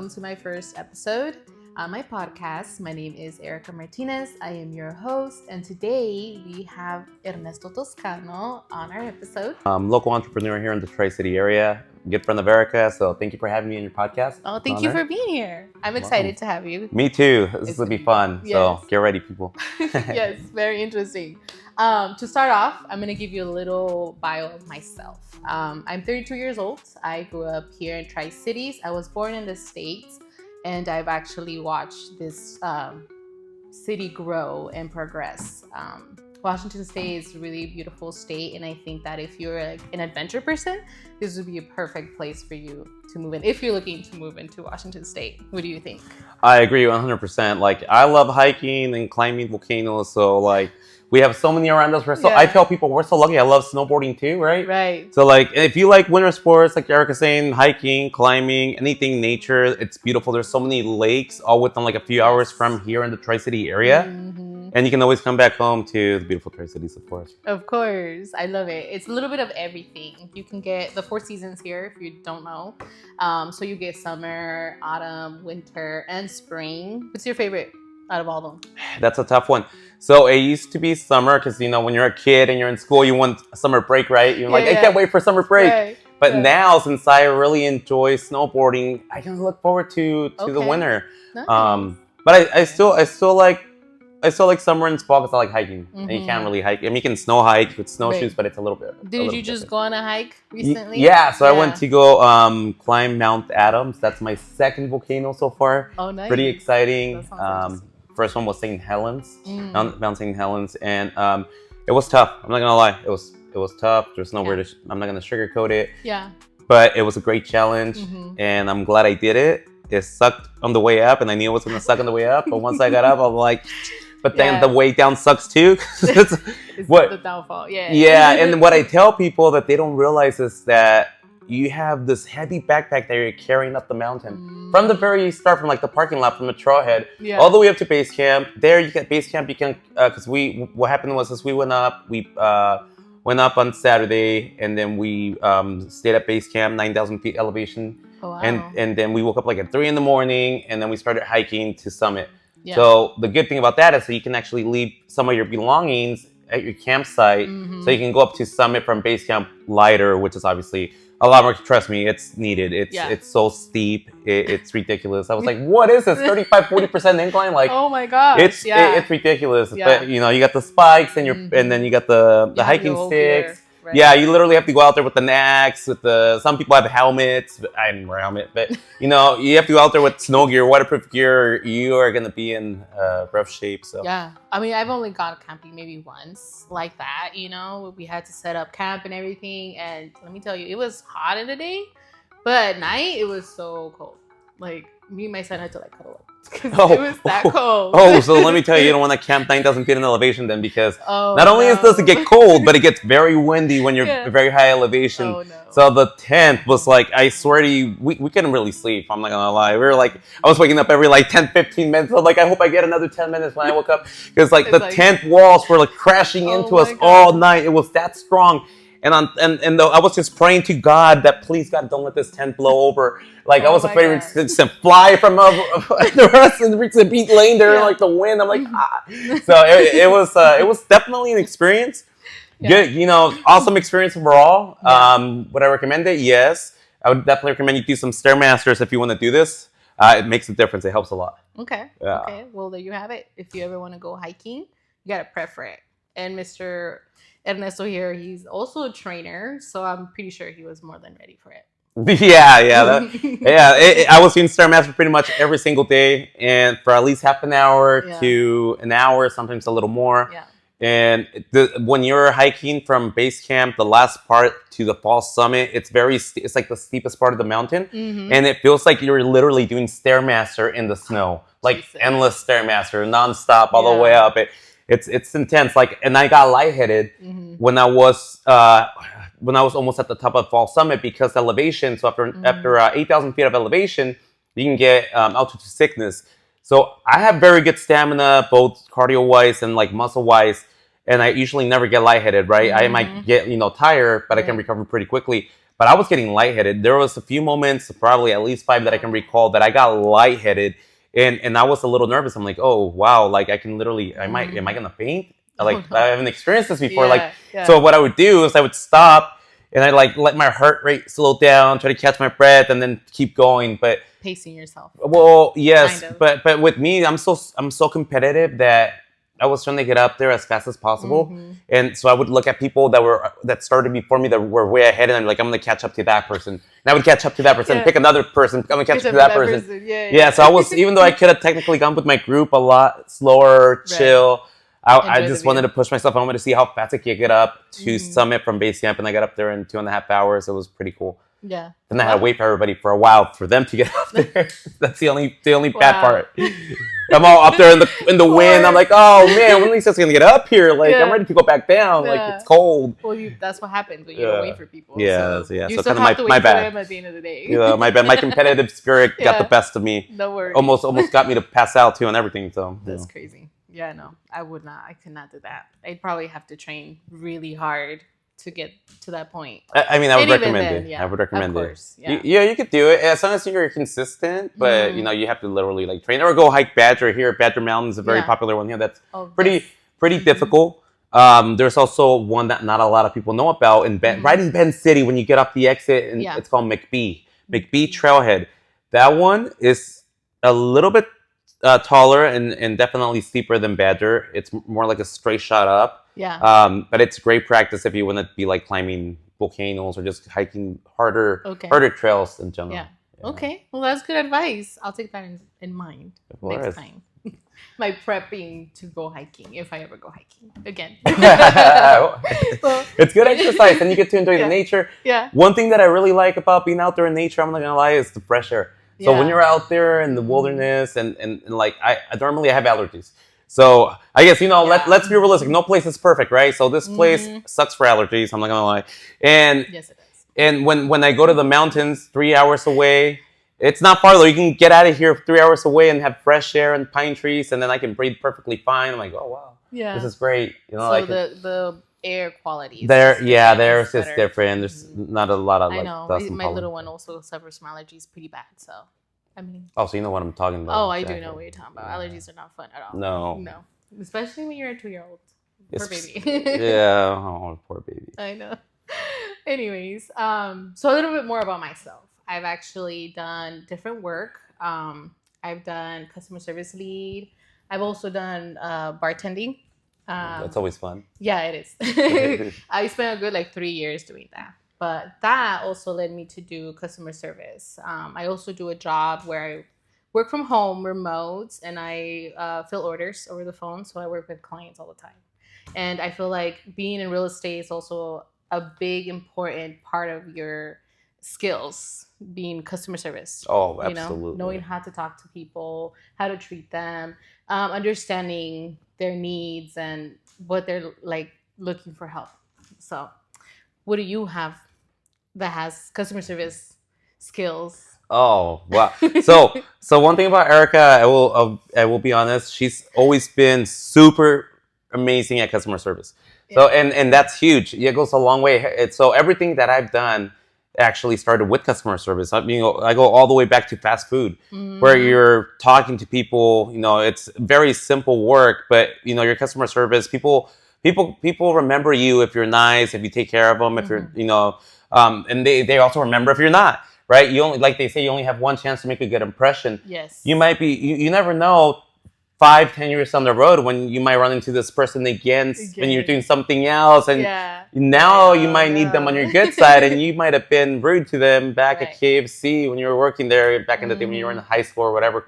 welcome to my first episode on my podcast. My name is Erica Martinez. I am your host, and today we have Ernesto Toscano on our episode. Local entrepreneur here in the Tri-City area, good friend of Erica, so thank you for having me on your podcast. Oh, thank you for being here. I'm excited to have you. Me too. This will be fun, so get ready, people. Yes, very interesting. To start off, I'm going to give you a little bio of myself. I'm 32 years old. I grew up here in Tri-Cities. I was born in the States, and I've actually watched this city grow and progress. Washington State is a really beautiful state, and I think that if you're like an adventure person, this would be a perfect place for you to move in if you're looking to move into Washington State. What do you think? I agree 100%. Like, I love hiking and climbing volcanoes, so like we have so many around us. I tell people we're so lucky. I love snowboarding too, right? Right. So like, if you like winter sports, like Erica's saying, hiking, climbing, anything nature, it's beautiful. There's so many lakes all within like a few hours from here in the Tri-City area. Mm-hmm. And you can always come back home to the beautiful Tri-Cities, of course. Of course. I love it. It's a little bit of everything. You can get the 4 seasons here if you don't know. So you get summer, autumn, winter, and spring. What's your favorite out of all of them? That's a tough one. So it used to be summer because, you know, when you're a kid and you're in school, you want a summer break, right? You're I can't wait for summer break. Right. But now, since I really enjoy snowboarding, I can look forward to the winter. Nice. But I still like summer and fall because I like hiking. Mm-hmm. And you can't really hike. I mean, you can snow hike with snowshoes, but it's a little bit. Did you just go on a hike recently? Yeah, so I went to go climb Mount Adams. That's my second volcano so far. Oh, nice. Pretty exciting. First one was St. Helens, Mount St. Helens, and it was tough. I'm not gonna lie, it was tough. There's nowhere to. I'm not gonna sugarcoat it. Yeah. But it was a great challenge, and I'm glad I did it. It sucked on the way up, and I knew it was gonna suck on the way up. But once I got up, I'm like, but then the way down sucks too. It's the downfall. Yeah. Yeah, and what I tell people that they don't realize is that you have this heavy backpack that you're carrying up the mountain from the very start, from like the parking lot, from the trailhead, all the way up to base camp. There you get base camp. You can because what happened was we went up on Saturday, and then we stayed at base camp, 9,000 feet elevation. Oh, wow. And then we woke up like at 3 a.m, and then we started hiking to summit. Yeah. So the good thing about that is that you can actually leave some of your belongings at your campsite, so you can go up to summit from base camp lighter, which is obviously a lot more. Trust me, it's needed. It's so steep. It's ridiculous. I was like, what is this? 35-40% incline? Like, oh my gosh. It's ridiculous. Yeah. But you know, you got the spikes and then you got the hiking sticks. Right. Yeah, you literally have to go out there with an axe. Some people have helmets. I didn't wear a helmet, but you know, you have to go out there with snow gear, waterproof gear. You are gonna be in rough shape. So yeah, I mean, I've only gone camping maybe once like that. You know, we had to set up camp and everything, and let me tell you, it was hot in the day, but at night it was so cold. Like me and my son had to like cuddle up. It was that cold. So let me tell you, you don't want to camp 9,000 feet in elevation then, because not only does it get cold, but it gets very windy when you're very high elevation. Oh, no. So the tent was like, I swear to you, we couldn't really sleep. I'm not gonna lie. We were like, I was waking up every like 10-15 minutes. I'm like, I hope I get another 10 minutes when I woke up, because like the tent walls were like crashing into us all night. It was that strong. And I was just praying to God that, please God, don't let this tent blow over. Like, I was afraid to fly from the rest of the beat lane there, like the wind. I'm like, ah. So it was definitely an experience. Yeah. Good, you know, awesome experience overall. Yeah. Would I recommend it? Yes. I would definitely recommend you do some Stairmasters if you want to do this. It makes a difference. It helps a lot. Okay. Yeah. Okay. Well, there you have it. If you ever want to go hiking, you got to prep for it. And Mr. Ernesto here, he's also a trainer, so I'm pretty sure he was more than ready for it. I was doing Stairmaster pretty much every single day, and for at least half an hour to an hour, sometimes a little more. Yeah. And when you're hiking from base camp, the last part to the fall summit, it's like the steepest part of the mountain, and it feels like you're literally doing Stairmaster in the snow, like endless Stairmaster, nonstop all the way up. It's intense. Like, and I got lightheaded when I was almost at the top of Fall Summit, because elevation. So after 8,000 feet of elevation, you can get altitude sickness. So I have very good stamina, both cardio wise and like muscle wise, and I usually never get lightheaded. Right? I might get tired, but I can recover pretty quickly. but I was getting lightheaded. There was a few moments, probably at least 5 that I can recall, that I got lightheaded, and I was a little nervous. I'm like, oh wow, like I can literally, am I gonna faint? Like I haven't experienced this before. So what I would do is I would stop and I like let my heart rate slow down, try to catch my breath, and then keep going. But pacing yourself. Well, yes, kind of. but with me, I'm so competitive that I was trying to get up there as fast as possible, and so I would look at people that started before me that were way ahead, and I'm like, I'm gonna catch up to that person, and I would catch up to that person, pick another person, I'm gonna catch up to that person. Yeah. So I was, even though I could have technically gone with my group a lot slower, chill. I just wanted to push myself. I wanted to see how fast I could get up to Summit from base camp, and I got up there in 2.5 hours. It was pretty cool. Yeah. And I had to wait for everybody for a while for them to get up there. That's the only bad part. I'm all up there in the wind. I'm like, oh man, when are these guys gonna get up here? Like I'm ready to go back down. Like it's cold. Well, that's what happens when you don't wait for people. Yeah, so yeah. You So still kind have of to my wait bad. for them at the end of the day. Yeah, my bad. My competitive spirit got the best of me. No worries. Almost got me to pass out too and everything. So that's crazy. Yeah, no, I would not. I could not do that. I'd probably have to train really hard to get to that point. I mean, I would recommend it. I would recommend it. Yeah, you could do it as long as you're consistent. But you have to literally like train or go hike Badger here. Badger Mountain is a very popular one here. That's pretty difficult. There's also one that not a lot of people know about right in Bend City when you get off the exit, and it's called McBee Trailhead. That one is a little bit taller and definitely steeper than Badger. It's more like a straight shot up. Yeah. But it's great practice if you want to be like climbing volcanoes or just hiking harder trails in general. Yeah. Okay. Well, that's good advice. I'll take that in mind next time. My prepping to go hiking, if I ever go hiking again. It's good exercise and you get to enjoy the nature. Yeah. One thing that I really like about being out there in nature, I'm not gonna lie, is the fresh air. So when you're out there in the wilderness and like I normally have allergies. So I guess, let's be realistic. No place is perfect, right? So this place sucks for allergies. I'm not gonna lie. And yes, it does. And when I go to the mountains 3 hours away, it's not far though. You can get out of here 3 hours away and have fresh air and pine trees, and then I can breathe perfectly fine. I'm like, oh wow, this is great. So like the air quality. Theirs is different. There's not a lot of dust. My little one also suffers from allergies pretty bad. So I mean. Oh, so you know what I'm talking about. Oh, I do know what you're talking about. Allergies are not fun at all. No. Especially when you're a 2-year-old. Poor baby. Yeah. Oh, poor baby. I know. Anyways, so a little bit more about myself. I've actually done different work. I've done customer service lead. I've also done bartending. That's always fun. Yeah, it is. I spent a good 3 years doing that. But that also led me to do customer service. I also do a job where I work from home, remote, and I fill orders over the phone. So I work with clients all the time. And I feel like being in real estate is also a big, important part of your skills, being customer service. Oh, absolutely. Knowing how to talk to people, how to treat them, understanding their needs and what they're looking for help. So what do you have that has customer service skills? Oh, wow. So one thing about Erica, I will be honest, she's always been super amazing at customer service. So and that's huge. It goes a long way. So everything that I've done actually started with customer service. I mean, I go all the way back to fast food, where you're talking to people. It's very simple work, but your customer service, people remember you if you're nice, if you take care of them, if you're and they also remember if you're not. Right? You only, like they say, you only have one chance to make a good impression. Yes. You might be. You never know. 5-10 years down the road when you might run into this person again when you're doing something else, and now you might need them on your good side, and you might have been rude to them back at KFC when you were working there back in the day when you were in high school or whatever.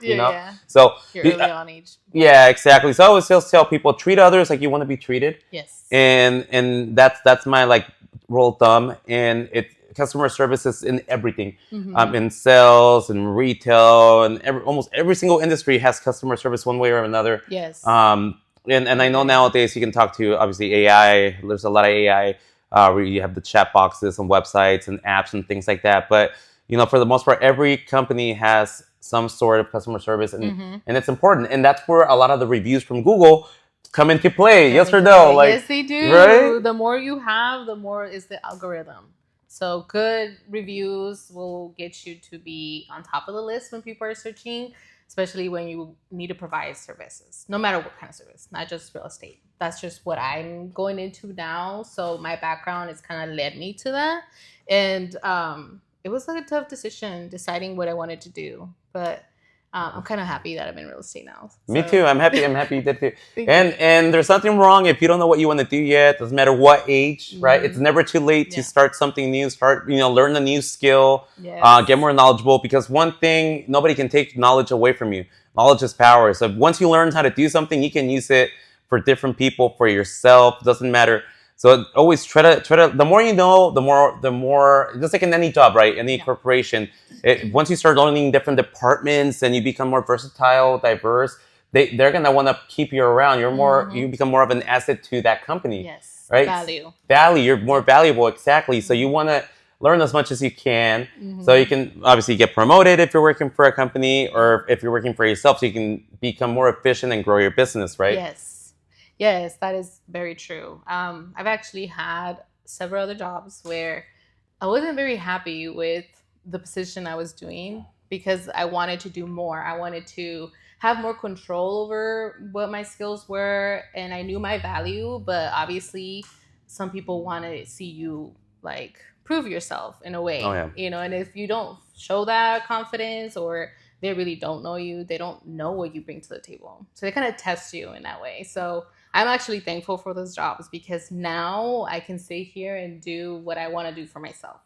So you're early on age. Yeah, exactly. So I always just tell people, treat others like you want to be treated. Yes. And that's my rule of thumb, and customer services in everything, in sales and retail, and almost every single industry has customer service one way or another. Yes. And I know nowadays you can talk to obviously AI. There's a lot of AI where you have the chat boxes and websites and apps and things like that. But for the most part, every company has some sort of customer service, and it's important. And that's where a lot of the reviews from Google come into play. Yes or no? Yes, they do. Right? The more you have, the more is the algorithm. So good reviews will get you to be on top of the list when people are searching, especially when you need to provide services, no matter what kind of service, not just real estate. That's just what I'm going into now. So my background has kind of led me to that. And it was like a tough decision deciding what I wanted to do. But I'm kind of happy that I'm in real estate now. So. Me too. I'm happy you did too. And there's nothing wrong if you don't know what you want to do yet. Doesn't matter what age, right? It's never too late to start something new. Learn a new skill. Yes. Get more knowledgeable, because one thing, nobody can take knowledge away from you. Knowledge is power. So once you learn how to do something, you can use it for different people, for yourself. Doesn't matter. So always try to. The more you know, the more. Just like in any job, right? Any corporation. Once you start learning different departments and you become more versatile, diverse, they're gonna want to keep you around. You become more of an asset to that company. Yes. Right. Value. You're more valuable. Exactly. So you want to learn as much as you can, so you can obviously get promoted if you're working for a company, or if you're working for yourself, so you can become more efficient and grow your business. Right. Yes, that is very true. I've actually had several other jobs where I wasn't very happy with the position I was doing, because I wanted to do more. I wanted to have more control over what my skills were, and I knew my value, but obviously some people want to see you like prove yourself in a way. Oh, yeah. And if you don't show that confidence, or they really don't know you, they don't know what you bring to the table. So they kind of test you in that way. So I'm actually thankful for those jobs, because now I can sit here and do what I want to do for myself.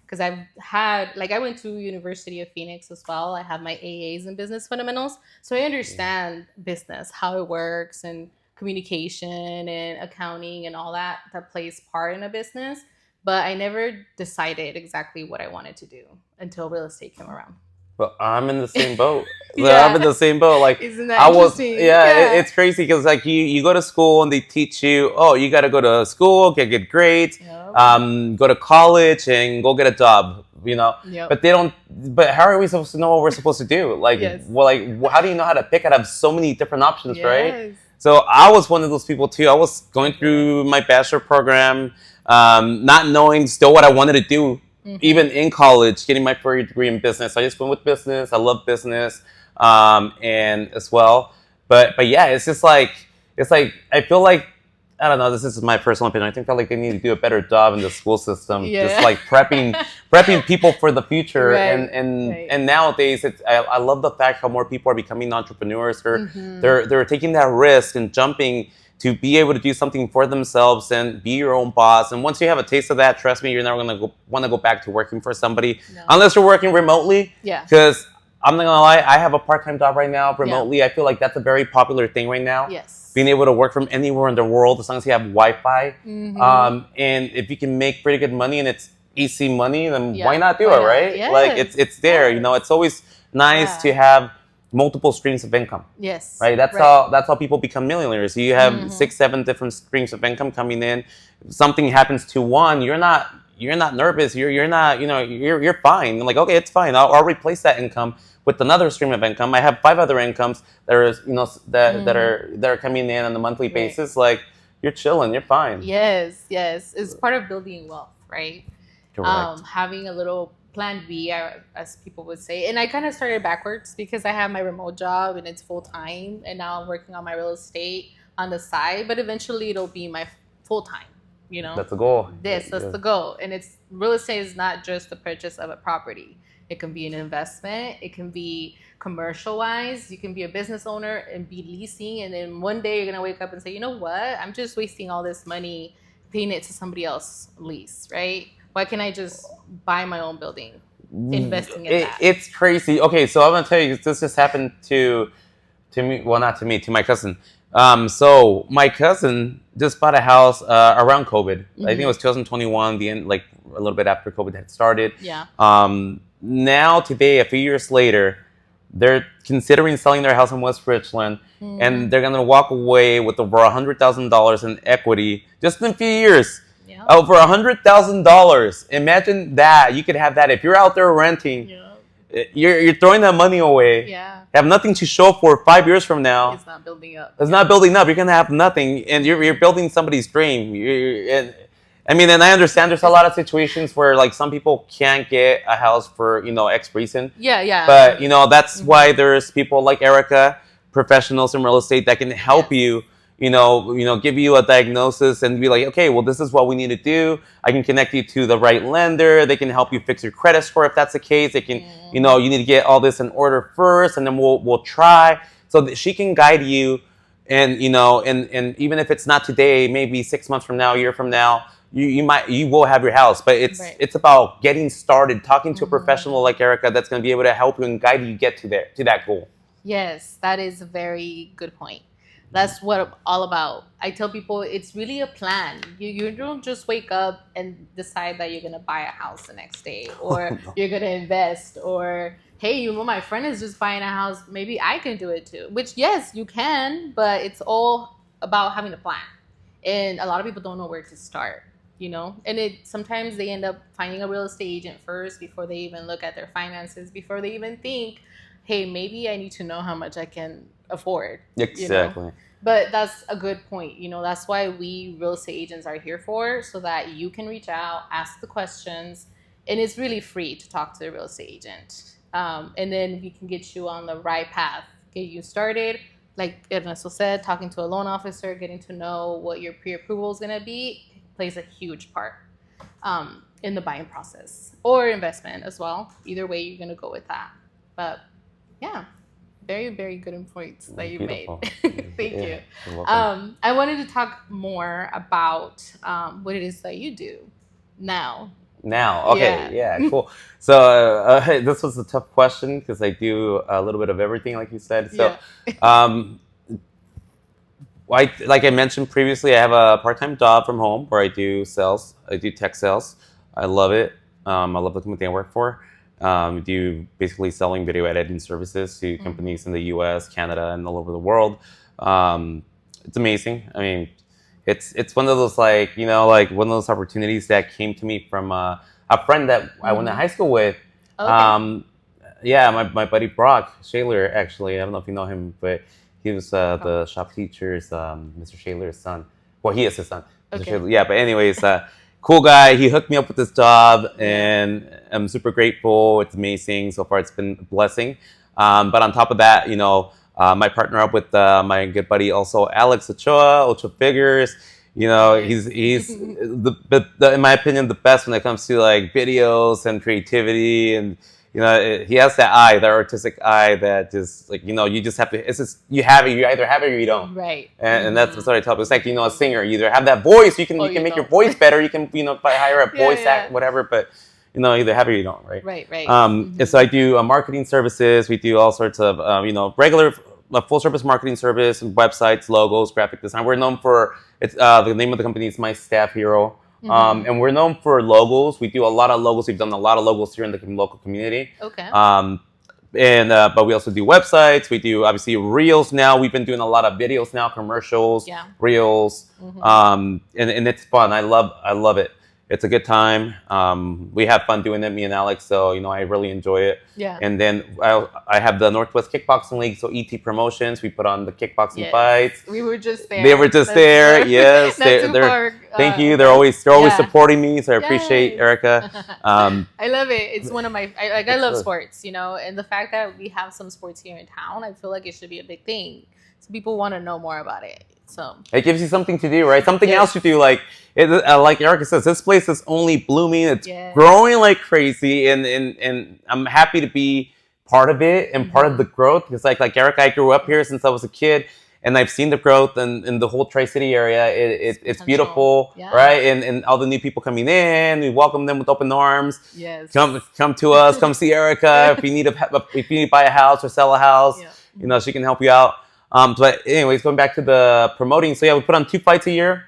Because I went to University of Phoenix as well. I have my AAs in business fundamentals. So I understand business, how it works, and communication and accounting and all that plays part in a business. But I never decided exactly what I wanted to do until real estate came around. Well, I'm in the same boat. Yeah. I'm in the same boat. Like, isn't that interesting? It's crazy, because like you go to school and they teach you, oh, you got to go to school, get good grades, go to college and go get a job. But they don't. But how are we supposed to know what we're supposed to do? Like, how do you know how to pick out of so many different options, right? So I was one of those people too. I was going through my bachelor program, not knowing still what I wanted to do. Even in college, getting my first degree in business, I just went with business. I love business, and as well. But yeah, it's like I feel like, I don't know. This is my personal opinion. I think like they need to do a better job in the school system, just like prepping people for the future. Right. And nowadays, I love the fact how more people are becoming entrepreneurs. They're taking that risk and jumping to be able to do something for themselves and be your own boss. And once you have a taste of that, trust me, you're never going to want to go back to working for somebody, unless you're working remotely. Yeah. Because I'm not going to lie, I have a part-time job right now remotely. I feel like that's a very popular thing right now. Yes. Being able to work from anywhere in the world, as long as you have Wi-Fi. And if you can make pretty good money and it's easy money, then why not do it, right? Yes. Like, it's there. It's always nice to have multiple streams of income. Yes. Right. That's how people become millionaires. You have 6, 7 different streams of income coming in. If something happens to one, you're not nervous. You're not. You're fine. I'm like, okay, it's fine. I'll replace that income with another stream of income. I have 5 other incomes that are that are coming in on a monthly basis. Like, you're chilling. You're fine. Yes. It's part of building wealth, right? Correct. Having a little plan B, as people would say. And I kind of started backwards, because I have my remote job and it's full time, and now I'm working on my real estate on the side, but eventually it'll be my full time. That's the goal. That's the goal. And real estate is not just the purchase of a property. It can be an investment. It can be commercial wise. You can be a business owner and be leasing, and then one day you're gonna wake up and say, you know what? I'm just wasting all this money paying it to somebody else lease, right? Why can't I just buy my own building, investing in that? It's crazy. Okay, so I'm gonna tell you, this just happened to me. Well, not to me, to my cousin. So my cousin just bought a house around COVID. I think it was 2021, the end, like a little bit after COVID had started. Yeah. Now today, a few years later, they're considering selling their house in West Richland, and they're gonna walk away with over $100,000 in equity just in a few years. Yeah. Over $100,000. Imagine that. You could have that if you're out there renting. Yeah. You're throwing that money away. Yeah. Have nothing to show for 5 years from now. It's not building up. It's not building up. You're gonna have nothing, and you're building somebody's dream. I mean, and I understand there's a lot of situations where like some people can't get a house for, you know, X reason. Yeah. But, you know, that's why there's people like Erica, professionals in real estate that can help you, you know, give you a diagnosis and be like, okay, well, this is what we need to do. I can connect you to the right lender. They can help you fix your credit score if that's the case. They can, you know, you need to get all this in order first, and then we'll try. So that she can guide you, and you know, and even if it's not today, maybe 6 months from now, a year from now, you will have your house. But it's about getting started, talking to a professional like Erica that's going to be able to help you and guide you get to that goal. Yes, that is a very good point. That's what I'm all about. I tell people it's really a plan. You don't just wake up and decide that you're going to buy a house the next day, or you're going to invest, or, hey, you know, my friend is just buying a house. Maybe I can do it too. Which, yes, you can, but it's all about having a plan. And a lot of people don't know where to start, you know? And sometimes they end up finding a real estate agent first before they even look at their finances, before they even think, hey, maybe I need to know how much I can afford. Exactly. You know? But that's a good point. You know, that's why we real estate agents are here for, so that you can reach out, ask the questions, and it's really free to talk to a real estate agent. And then we can get you on the right path, get you started. Like Ernesto said, talking to a loan officer, getting to know what your pre-approval is going to be plays a huge part in the buying process, or investment as well. Either way, you're going to go with that. But yeah, very, very good points that you made. Thank you. You're welcome. I wanted to talk more about what it is that you do now. Okay, yeah, cool. So this was a tough question because I do a little bit of everything, like you said. So, like I mentioned previously, I have a part-time job from home where I do sales. I do tech sales. I love it. I love the company I work for. Do basically selling video editing services to companies in the U.S., Canada, and all over the world. It's amazing. I mean, it's one of those like, you know, like one of those opportunities that came to me from a friend that I went to high school with. Okay. Yeah, my buddy Brock Shaler, actually. I don't know if you know him, but he was the shop teacher's Mr. Shaler's son. Well, he is his son. Okay. Yeah, but anyways, cool guy. He hooked me up with this job, and I'm super grateful. It's amazing. So far, it's been a blessing. But on top of that, you know, my partner up with my good buddy also Alex Ochoa Figures. You know, he's in my opinion the best when it comes to like videos and creativity, and you know, he has that eye, that artistic eye that just like, you know, you just have to. It's just you have it. You either have it or you don't. Right. And that's what I tell people. It's like, you know, a singer. You either have that voice, you can make your voice better. You can, you know, hire a voice act, whatever. But you know, either have it or you don't. Right. Right. And so I do marketing services. We do all sorts of you know, regular full service marketing service, websites, logos, graphic design. We're known for the name of the company is My Staff Hero. And we're known for logos. We do a lot of logos. We've done a lot of logos here in the local community. Okay. But we also do websites. We do obviously reels now. We've been doing a lot of videos now, commercials, reels, and it's fun. I love it. It's a good time. We have fun doing it, me and Alex. So, you know, I really enjoy it. Yeah. And then I have the Northwest Kickboxing League, so ET Promotions. We put on the kickboxing fights. We were just there. They were just there. Yes. Thank you. They're always supporting me. So I appreciate Erica. I love it. It's one of my I love sports, you know, and the fact that we have some sports here in town, I feel like it should be a big thing. So people want to know more about it. So it gives you something to do, right? Something else to do. Like Erica says, this place is only blooming. It's growing like crazy, and I'm happy to be part of it and part of the growth. Because like Erica, I grew up here since I was a kid, and I've seen the growth in the whole Tri-City area. It's beautiful, right? And all the new people coming in, we welcome them with open arms. Yes, come to us, come see Erica. If you need to buy a house or sell a house, you know, she can help you out. But anyways, going back to the promoting. So yeah, we put on 2 fights a year.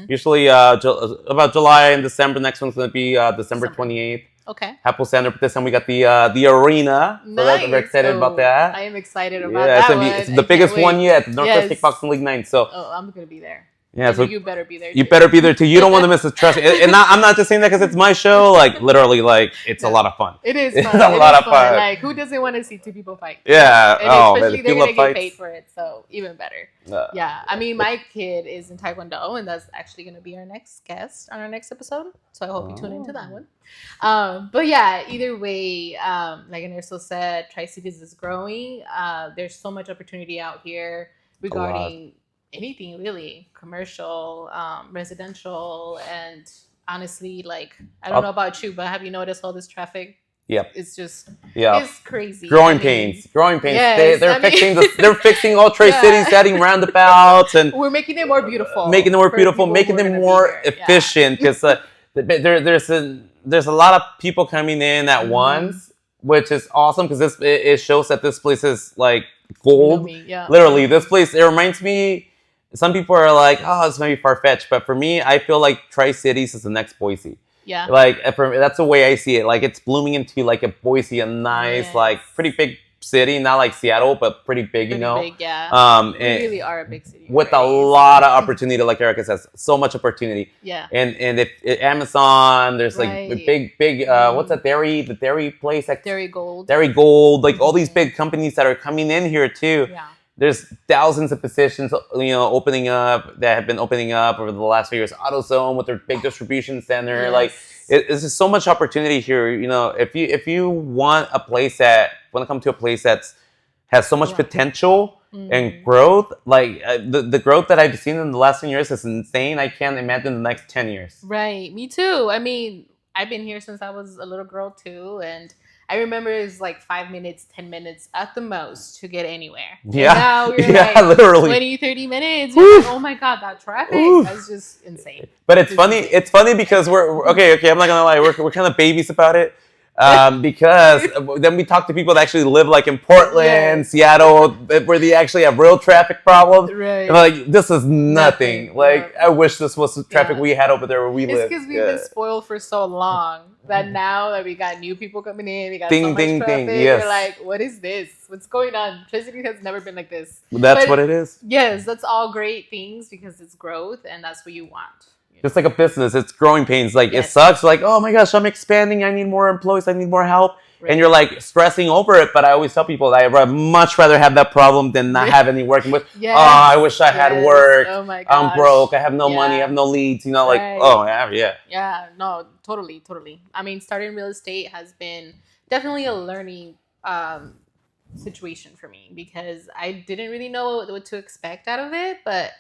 Usually about July and December. Next one's going to be December 28th. Okay. Happel Center. But this time we got the arena. Nice. So we're excited about that. I am excited about that one. It's the biggest one yet. The Northwest Kickboxing League 9. So I'm going to be there. Yeah, so you better be there. You better be there too. You don't want to miss this. Trust me. And I'm not just saying that because it's my show. Like literally, like it's a lot of fun. It is. It's fun. a lot of fun. Like who doesn't want to see two people fight? Yeah. And especially they're gonna get paid for it, so even better. Yeah. I mean, my kid is in Taekwondo, and that's actually gonna be our next guest on our next episode. So I hope you tune into that one. But yeah, either way, like Ernesto said, Tri-Cities is growing. There's so much opportunity out here regarding anything really, commercial, residential, and honestly, like I don't know about you, but have you noticed all this traffic? Yep. It's just it's crazy. Growing pains. Yes, they're fixing all Tri-Cities, adding roundabouts, and we're making it more beautiful. Making them more efficient because there's a lot of people coming in at once, which is awesome because it shows that this place is like gold. Literally, this place, it reminds me. Some people are like, oh, it's maybe far-fetched. But for me, I feel like Tri-Cities is the next Boise. Yeah. Like, that's the way I see it. Like, it's blooming into, like, a Boise, a nice, like, pretty big city. Not like Seattle, but pretty big, you know? Big, yeah. We really are a big city. With a lot of opportunity, like Erica says. So much opportunity. Yeah. And if Amazon, there's, like, a big, what's that the dairy place? Like, Dairy Gold. Like, all these big companies that are coming in here, too. Yeah. There's thousands of positions, opening up that have been opening up over the last few years. AutoZone with their big distribution center, like it's just so much opportunity here. You know, if you want to come to a place that's has so much potential and growth, like the growth that I've seen in the last 10 years is insane. I can't imagine the next 10 years. Right, me too. I mean, I've been here since I was a little girl too, and I remember it was like 5 minutes, 10 minutes at the most to get anywhere. Yeah. And now we're like literally 20, 30 minutes. Like, oh my God, that traffic. That's just insane. But it's funny. It's funny because we're okay. I'm not gonna lie. We're kind of babies about it. Because then we talk to people that actually live like in Portland, Seattle, where they actually have real traffic problems. Right. And like, this is nothing. Like, I wish this was the traffic we had over there where we live. It's because we've been spoiled for so long that now that we got new people coming in, we got so much traffic, we're like, what is this? What's going on? Tri-City has never been like this. That's what it is. Yes, that's all great things because it's growth and that's what you want. Just like a business, it's growing pains. Like, it sucks. Like, oh my gosh, I'm expanding. I need more employees. I need more help. Right. And you're like stressing over it. But I always tell people that I'd much rather have that problem than not have any working with. Yes. Oh, I wish I had work. Oh my gosh. I'm broke. I have no money. I have no leads. You know, like, oh, yeah. Yeah, no, totally. I mean, starting real estate has been definitely a learning situation for me because I didn't really know what to expect out of it. But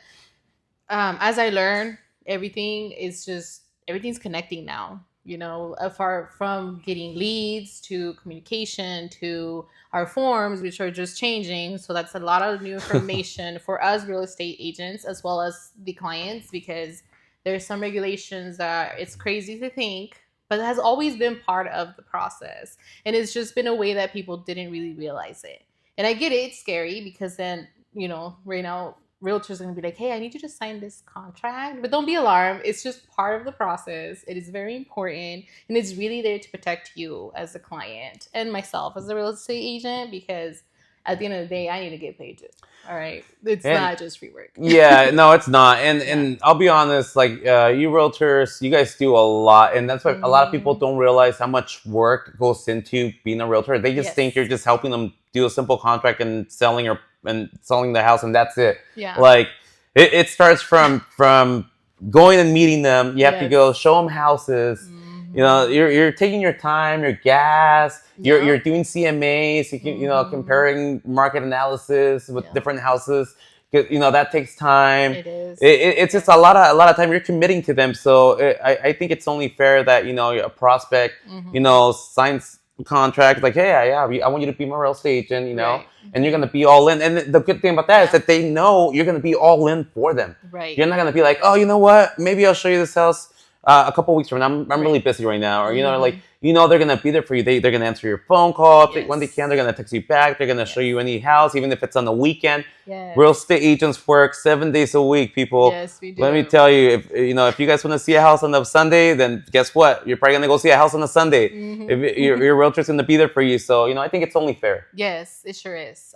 as I learned, everything's connecting now, you know, apart from getting leads to communication to our forms, which are just changing. So that's a lot of new information for us real estate agents as well as the clients, because there's some regulations that it's crazy to think, but it has always been part of the process. And it's just been a way that people didn't really realize it. And I get it, it's scary because then, you know, right now, realtors are going to be like, hey, I need you to sign this contract. But don't be alarmed. It's just part of the process. It is very important. And it's really there to protect you as a client and myself as a real estate agent, because at the end of the day, I need to get paid too. All right. It's not just free work. Yeah, no, it's not. And I'll be honest, like you realtors, you guys do a lot. And that's why a lot of people don't realize how much work goes into being a realtor. They just think you're just helping them do a simple contract and selling the house, and that's it. Yeah. Like it starts from going and meeting them. You have to go show them houses. You know, you're taking your time, your gas. You're doing CMAs. You know, comparing market analysis with different houses. You know, that takes time. It is. It's just a lot of time. You're committing to them. So I think it's only fair that, you know, a prospect, you know, signs contract like, hey, I want you to be my real estate agent, you know, and you're going to be all in. And the good thing about that is that they know you're going to be all in for them. Right. You're not going to be like, oh, you know what? Maybe I'll show you this house a couple weeks from now. I'm really busy right now. Or, you know, like, you know, they're going to be there for you. They're going to answer your phone call. When they can, they're going to text you back. They're going to show you any house, even if it's on the weekend. Real estate agents work 7 days a week, people. Yes, we do. Let me tell you, if you guys want to see a house on a Sunday, then guess what? You're probably going to go see a house on a Sunday. If your realtor's going to be there for you. So, you know, I think it's only fair. Yes, it sure is.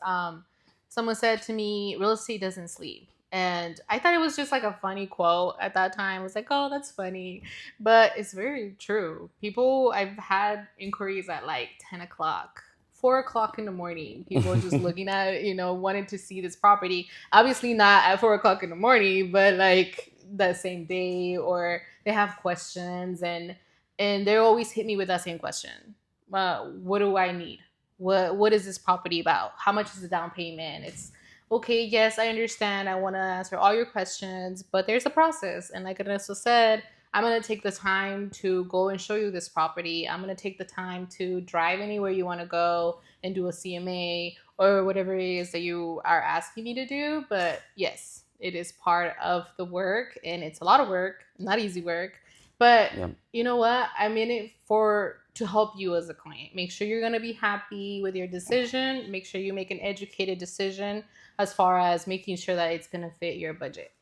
Someone said to me, real estate doesn't sleep. And I thought it was just like a funny quote at that time. I was like, oh, that's funny. But it's very true. I've had inquiries at like 10 o'clock, 4 o'clock in the morning. People just looking at it, wanting to see this property. Obviously not at 4 o'clock in the morning, but like that same day, or they have questions, and they always hit me with that same question. What do I need? What is this property about? How much is the down payment? It's okay, yes, I understand. I want to answer all your questions, but there's a process. And like Ernesto said, I'm going to take the time to go and show you this property. I'm going to take the time to drive anywhere you want to go and do a CMA or whatever it is that you are asking me to do. But yes, it is part of the work, and it's a lot of work, not easy work. But you know what? I'm in it to help you as a client. Make sure you're going to be happy with your decision. Make sure you make an educated decision as far as making sure that it's going to fit your budget.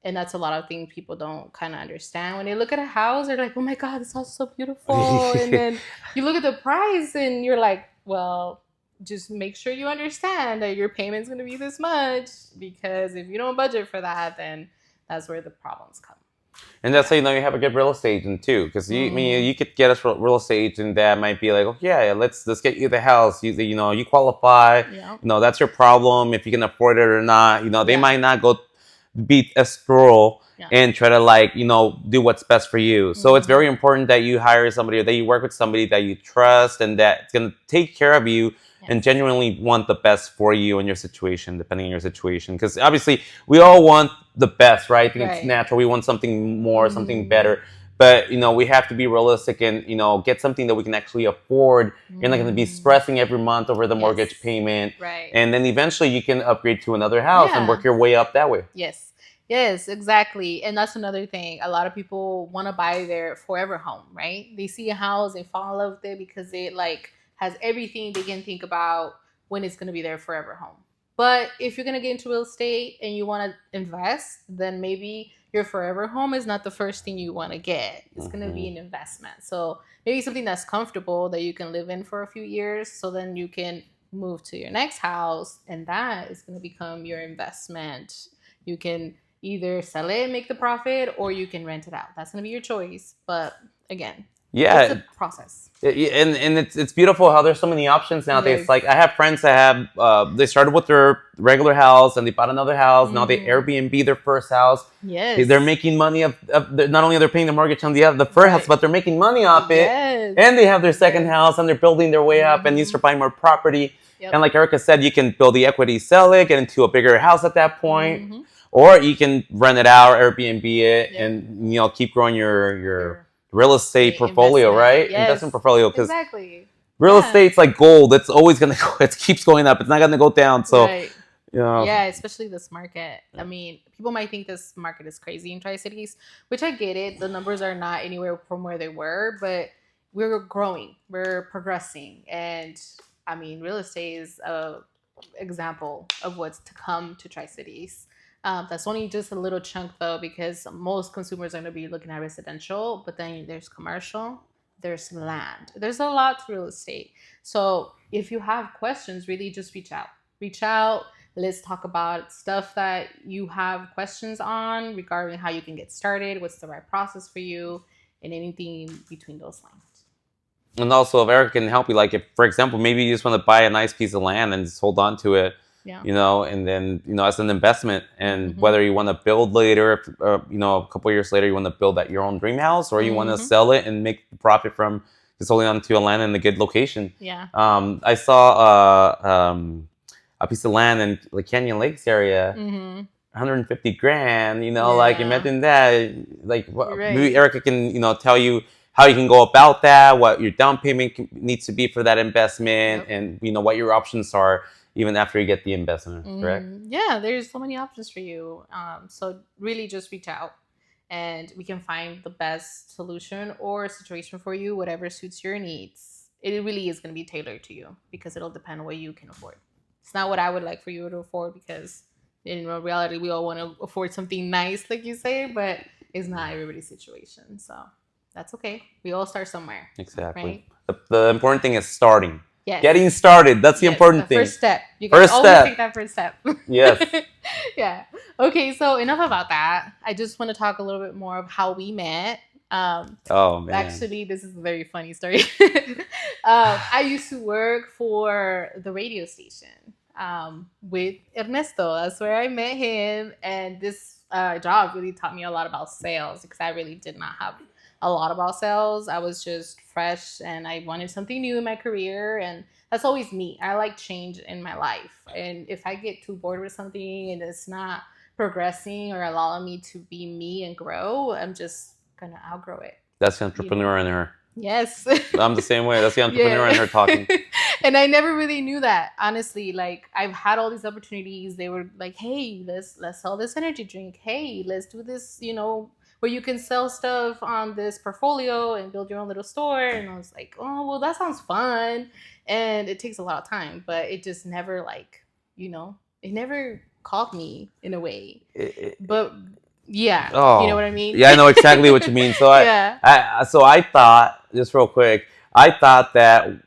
And that's a lot of things people don't kind of understand. When they look at a house, they're like, oh my God, this house is so beautiful. And then you look at the price and you're like, well, just make sure you understand that your payment's going to be this much, because if you don't budget for that, then that's where the problems come. And that's how you have a good real estate agent too, because you could get a real estate agent that might be like, oh yeah, let's get you the house. You qualify. Yeah. That's your problem if you can afford it or not. They might not go be as thorough and try to do what's best for you. So it's very important that you hire somebody, or that you work with somebody that you trust and that's gonna take care of you. And genuinely want the best for you and your situation, depending on your situation. Because obviously, we all want the best, right? I think it's natural. We want something more, something better. But, we have to be realistic and, get something that we can actually afford. You're not going to be stressing every month over the mortgage payment. Right. And then eventually you can upgrade to another house and work your way up that way. Yes. Yes, exactly. And that's another thing. A lot of people want to buy their forever home, right? They see a house, they fall in love with it because it has everything they can think about when it's going to be their forever home. But if you're going to get into real estate and you want to invest, then maybe your forever home is not the first thing you want to get. It's going to be an investment. So maybe something that's comfortable that you can live in for a few years, so then you can move to your next house, and that is going to become your investment. You can either sell it and make the profit, or you can rent it out. That's going to be your choice. But again, it's a process. And it's beautiful how there's so many options nowadays. Yes. Like I have friends that have they started with their regular house and they bought another house. Now they Airbnb their first house. Yes, they're making money not only are they paying the mortgage on the first house, but they're making money off it. And they have their second house and they're building their way up and you start buying more property. And like Erica said, you can build the equity, sell it, get into a bigger house at that point, or you can rent it out, Airbnb it, and keep growing your real estate portfolio, right? Yes. Investment portfolio, because exactly. Real estate's like gold. It's always gonna go. It keeps going up. It's not gonna go down. So, yeah, especially this market. I mean, people might think this market is crazy in Tri-Cities, which I get it. The numbers are not anywhere from where they were, but we're growing. We're progressing, and I mean, real estate is a example of what's to come to Tri-Cities. That's only just a little chunk though, because most consumers are going to be looking at residential, but then there's commercial, there's land, there's a lot to real estate. So if you have questions, really just reach out. Let's talk about stuff that you have questions on regarding how you can get started, what's the right process for you, and anything between those lines. And also, if Eric can help you, like if, for example, maybe you just want to buy a nice piece of land and just hold on to it. And then, as an investment, and whether you want to build later, a couple of years later, you want to build at your own dream house, or you want to sell it and make the profit from just holding on to a land in a good location. Yeah. I saw a piece of land in the Canyon Lakes area, 150 grand, like imagine that, like maybe Erica can, tell you how you can go about that, what your down payment needs to be for that investment, and, what your options are even after you get the investment, correct? Yeah, there's so many options for you. So really just reach out and we can find the best solution or situation for you, whatever suits your needs. It really is going to be tailored to you because it'll depend on what you can afford. It's not what I would like for you to afford, because in reality, we all want to afford something nice, like you say, but it's not everybody's situation. So that's okay. We all start somewhere. Exactly. Right? The important thing is starting. Yes. Getting started. That's the important thing. First step. You can always take that first step. Yes. Yeah. Okay, so enough about that. I just want to talk a little bit more of how we met. Oh, man. Actually, this is a very funny story. I used to work for the radio station with Ernesto. That's where I met him. And this job really taught me a lot about sales because I really did not have a lot about sales. I was just fresh and I wanted something new in my career. And that's always me. I like change in my life. And if I get too bored with something and it's not progressing or allowing me to be me and grow, I'm just going to outgrow it. That's the entrepreneur in her. Yes. I'm the same way. That's the entrepreneur in her talking. And I never really knew that, honestly. Like, I've had all these opportunities. They were like, hey, let's sell this energy drink. Hey, let's do this, where you can sell stuff on this portfolio and build your own little store. And I was like, oh, well, that sounds fun. And it takes a lot of time, but it just never it never caught me in a way. But yeah, you know what I mean? Yeah, I know exactly what you mean. So I thought, just real quick, I thought that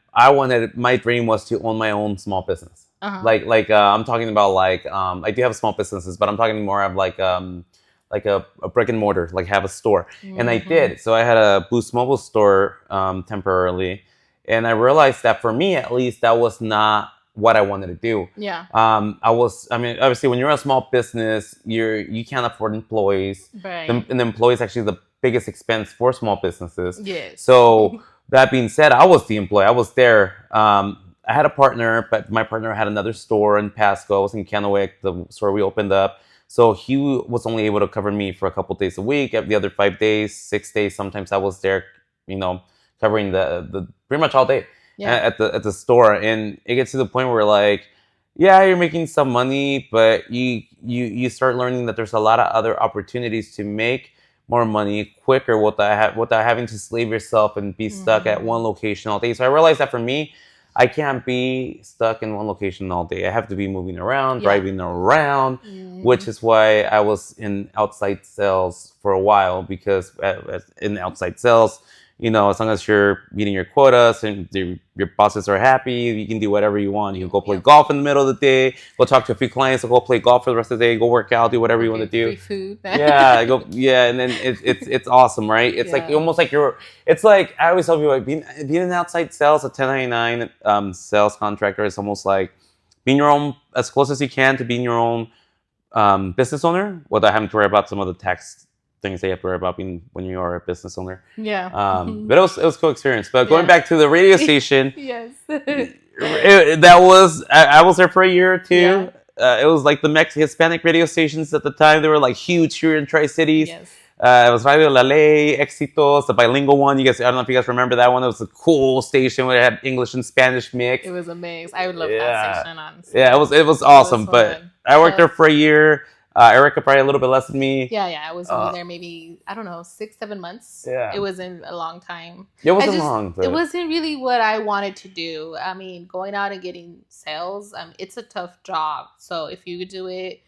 my dream was to own my own small business. Uh-huh. Like I'm talking about I do have small businesses, but I'm talking more of like a brick and mortar, like have a store. Mm-hmm. And I did. So I had a Boost Mobile store temporarily. And I realized that for me, at least, that was not what I wanted to do. Yeah. Obviously, when you're a small business, you can't afford employees. Right. And the employees actually the biggest expense for small businesses. Yes. So that being said, I was the employee. I was there. I had a partner, but my partner had another store in Pasco. I was in Kennewick, the store we opened up. So he was only able to cover me for a couple days a week. The other 5 days, 6 days, sometimes I was there, covering the pretty much all day. Yeah. At the store. And it gets to the point where you're making some money, but you start learning that there's a lot of other opportunities to make more money quicker without having to slave yourself and be stuck at one location all day. So I realized that for me, I can't be stuck in one location all day. I have to be moving around, driving around, which is why I was in outside sales for a while, because in outside sales, as long as you're meeting your quotas and your bosses are happy, you can do whatever you want. You can go play golf in the middle of the day, go talk to a few clients, go play golf for the rest of the day, go work out, do whatever you want to do. Free food. And then it's awesome, right? It's almost like it's like, I always tell people, being in outside sales, a 1099 sales contractor is almost like being your own, as close as you can to being your own business owner, without having to worry about some of the tax things they have to worry about when you are a business owner. Yeah. But it was a cool experience. But going back to the radio station, yes, I was there for a year or two. Yeah. It was like the Hispanic radio stations at the time. They were like huge here in Tri-Cities. Yes. It was Radio La Ley, Éxitos, the bilingual one. I don't know if you guys remember that one. It was a cool station where it had English and Spanish mix. It was amazing. I would love that station, honestly. Yeah, it was awesome. But I worked there for a year. Erica probably a little bit less than me. Yeah. I was only there maybe, 6-7 months. Yeah. It wasn't a long time. It wasn't long. But... It wasn't really what I wanted to do. I mean, going out and getting sales, it's a tough job. So if you could do it,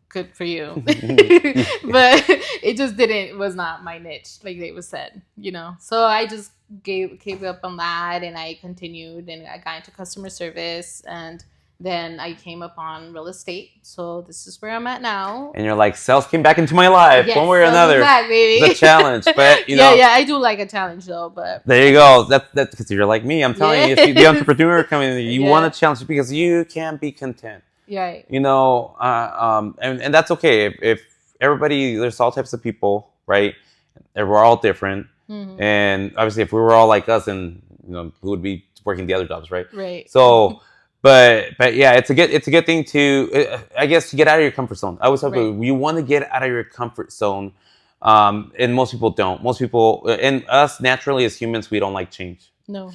good for you. But it was not my niche, like they was said, So I just gave up on that, and I continued, and I got into customer service, and then I came upon real estate. So this is where I'm at now. And you're like, sales came back into my life, one way or another. Back, baby. The challenge, but I do like a challenge though. But there you go. That's because you're like me. I'm telling you, it's the entrepreneur coming. You want a challenge because you can't be content. Right. And that's okay. If everybody, there's all types of people, right? And we're all different. Mm-hmm. And obviously, if we were all like us, and who would be working the other jobs, right? Right. So. But yeah, it's a good thing to, I guess, to get out of your comfort zone. I always tell people, you want to get out of your comfort zone, and most people don't. Most people, and us naturally as humans, we don't like change. No.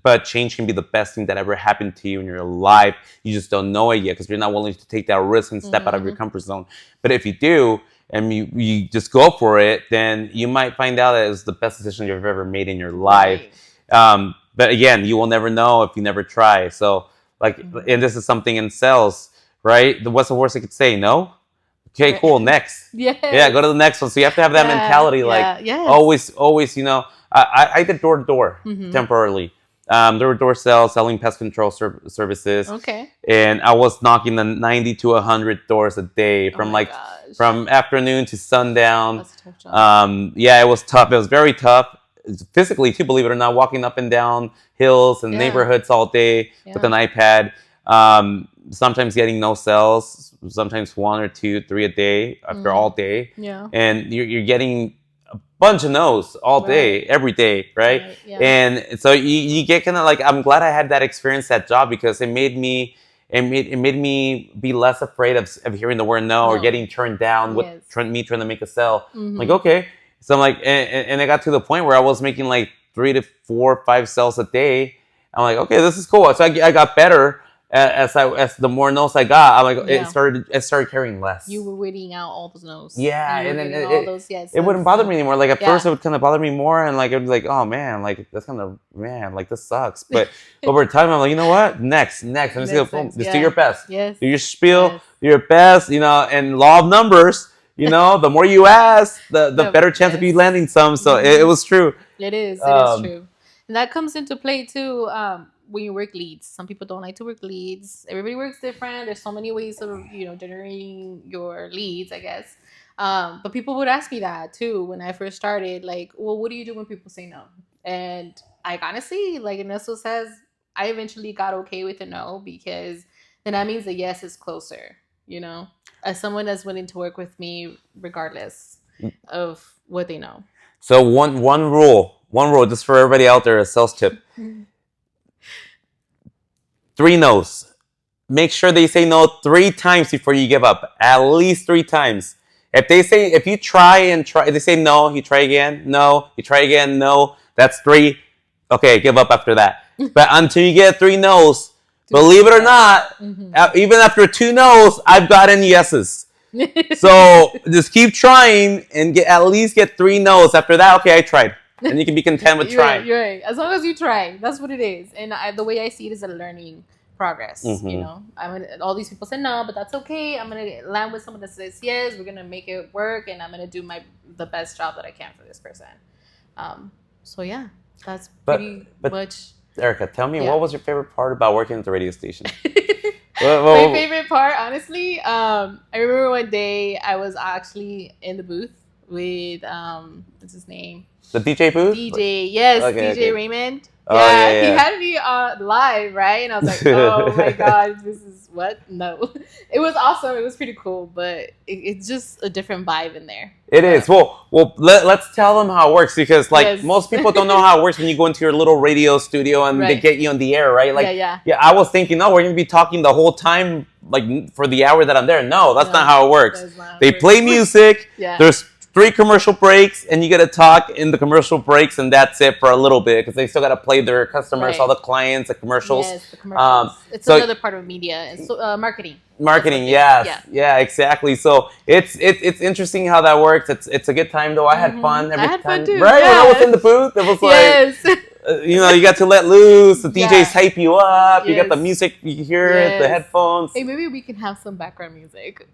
But change can be the best thing that ever happened to you in your life. You just don't know it yet because you're not willing to take that risk and step out of your comfort zone. But if you do, and you just go for it, then you might find out that it's the best decision you've ever made in your life. Right. But again, you will never know if you never try. So, and this is something in sales, right? What's the worst I could say? No? Okay, cool. Next. Yeah, go to the next one. So you have to have that mentality. Always, I did door to door temporarily. door-to-door sales, selling pest control services. Okay. And I was knocking the 90 to 100 doors a day from from afternoon to sundown. That's a tough job. Yeah, it was tough. It was very tough. Physically too, believe it or not, walking up and down hills and neighborhoods all day with an iPad. Sometimes getting no sales, sometimes 1 or 2, 3 a day after all day. Yeah. And you're getting a bunch of no's all day, every day, right? Yeah. And so you get kind of like, I'm glad I had that experience, that job, because it made me be less afraid of hearing the word no or getting turned down with trying to make a sale. Like, okay. So I'm like, and it got to the point where I was making like 3 to 4, 5 sales a day. I'm like, okay, this is cool. So I got better as the more no's I got. I'm like, it started carrying less. You were weeding out all those no's. Yeah, and then all those it wouldn't bother me anymore. Like at first, it would kind of bother me more, and like it would be like, oh man, like that's kind of like this sucks. But over time, I'm like, you know what? Next. Just do your best. Yes. Do your spiel. Do your best. And law of numbers. The more you ask, the better chance of you landing some. So it was true. It is true. And that comes into play too when you work leads. Some people don't like to work leads. Everybody works different. There's so many ways of, generating your leads, I guess. But people would ask me that too when I first started. Like, well, what do you do when people say no? And I honestly, like Ernesto says, I eventually got okay with a no, because then that means the yes is closer, as someone that's willing to work with me regardless of what they know. So one rule just for everybody out there, a sales tip. 3 no's. Make sure they say no 3 times before you give up. At least 3 times. If you try, they say no, you try again, no, you try again, no. That's 3. Okay, give up after that. But until you get 3 no's, believe it or not, even after 2 no's, I've gotten yeses. So just keep trying and at least get 3 no's. After that, okay, I tried. And you can be content with trying. You're right. As long as you try, that's what it is. And the way I see it is a learning progress. All these people say no, but that's okay. I'm gonna land with someone that says yes. We're gonna make it work, and I'm gonna do the best job that I can for this person. So yeah, that's pretty much. Erica, tell me, what was your favorite part about working at the radio station? My favorite part, honestly, I remember one day I was actually in the booth with what's his name? The DJ booth? DJ, yes, okay, DJ Raymond. Oh, yeah, he had me live, right? And I was like, oh my God, this is what? No. It was awesome. It was pretty cool, but it's just a different vibe in there. It is. Well, let's tell them how it works, because most people don't know how it works when you go into your little radio studio and they get you on the air, right? Like, yeah, I was thinking, no, we're going to be talking the whole time, like for the hour that I'm there. No, that's not how it works. They play music. There's 3 commercial breaks, and you get to talk in the commercial breaks, and that's it for a little bit, because they still got to play their customers, all the clients, the commercials. Yes, the commercials. It's another part of media and marketing. Marketing, yes, yeah, exactly. So it's interesting how that works. It's a good time though. I had fun every time. I had fun too. Right when I was in the booth, it was like you got to let loose. The DJs hype you up. You got the music, you hear it, the headphones. Hey, maybe we can have some background music.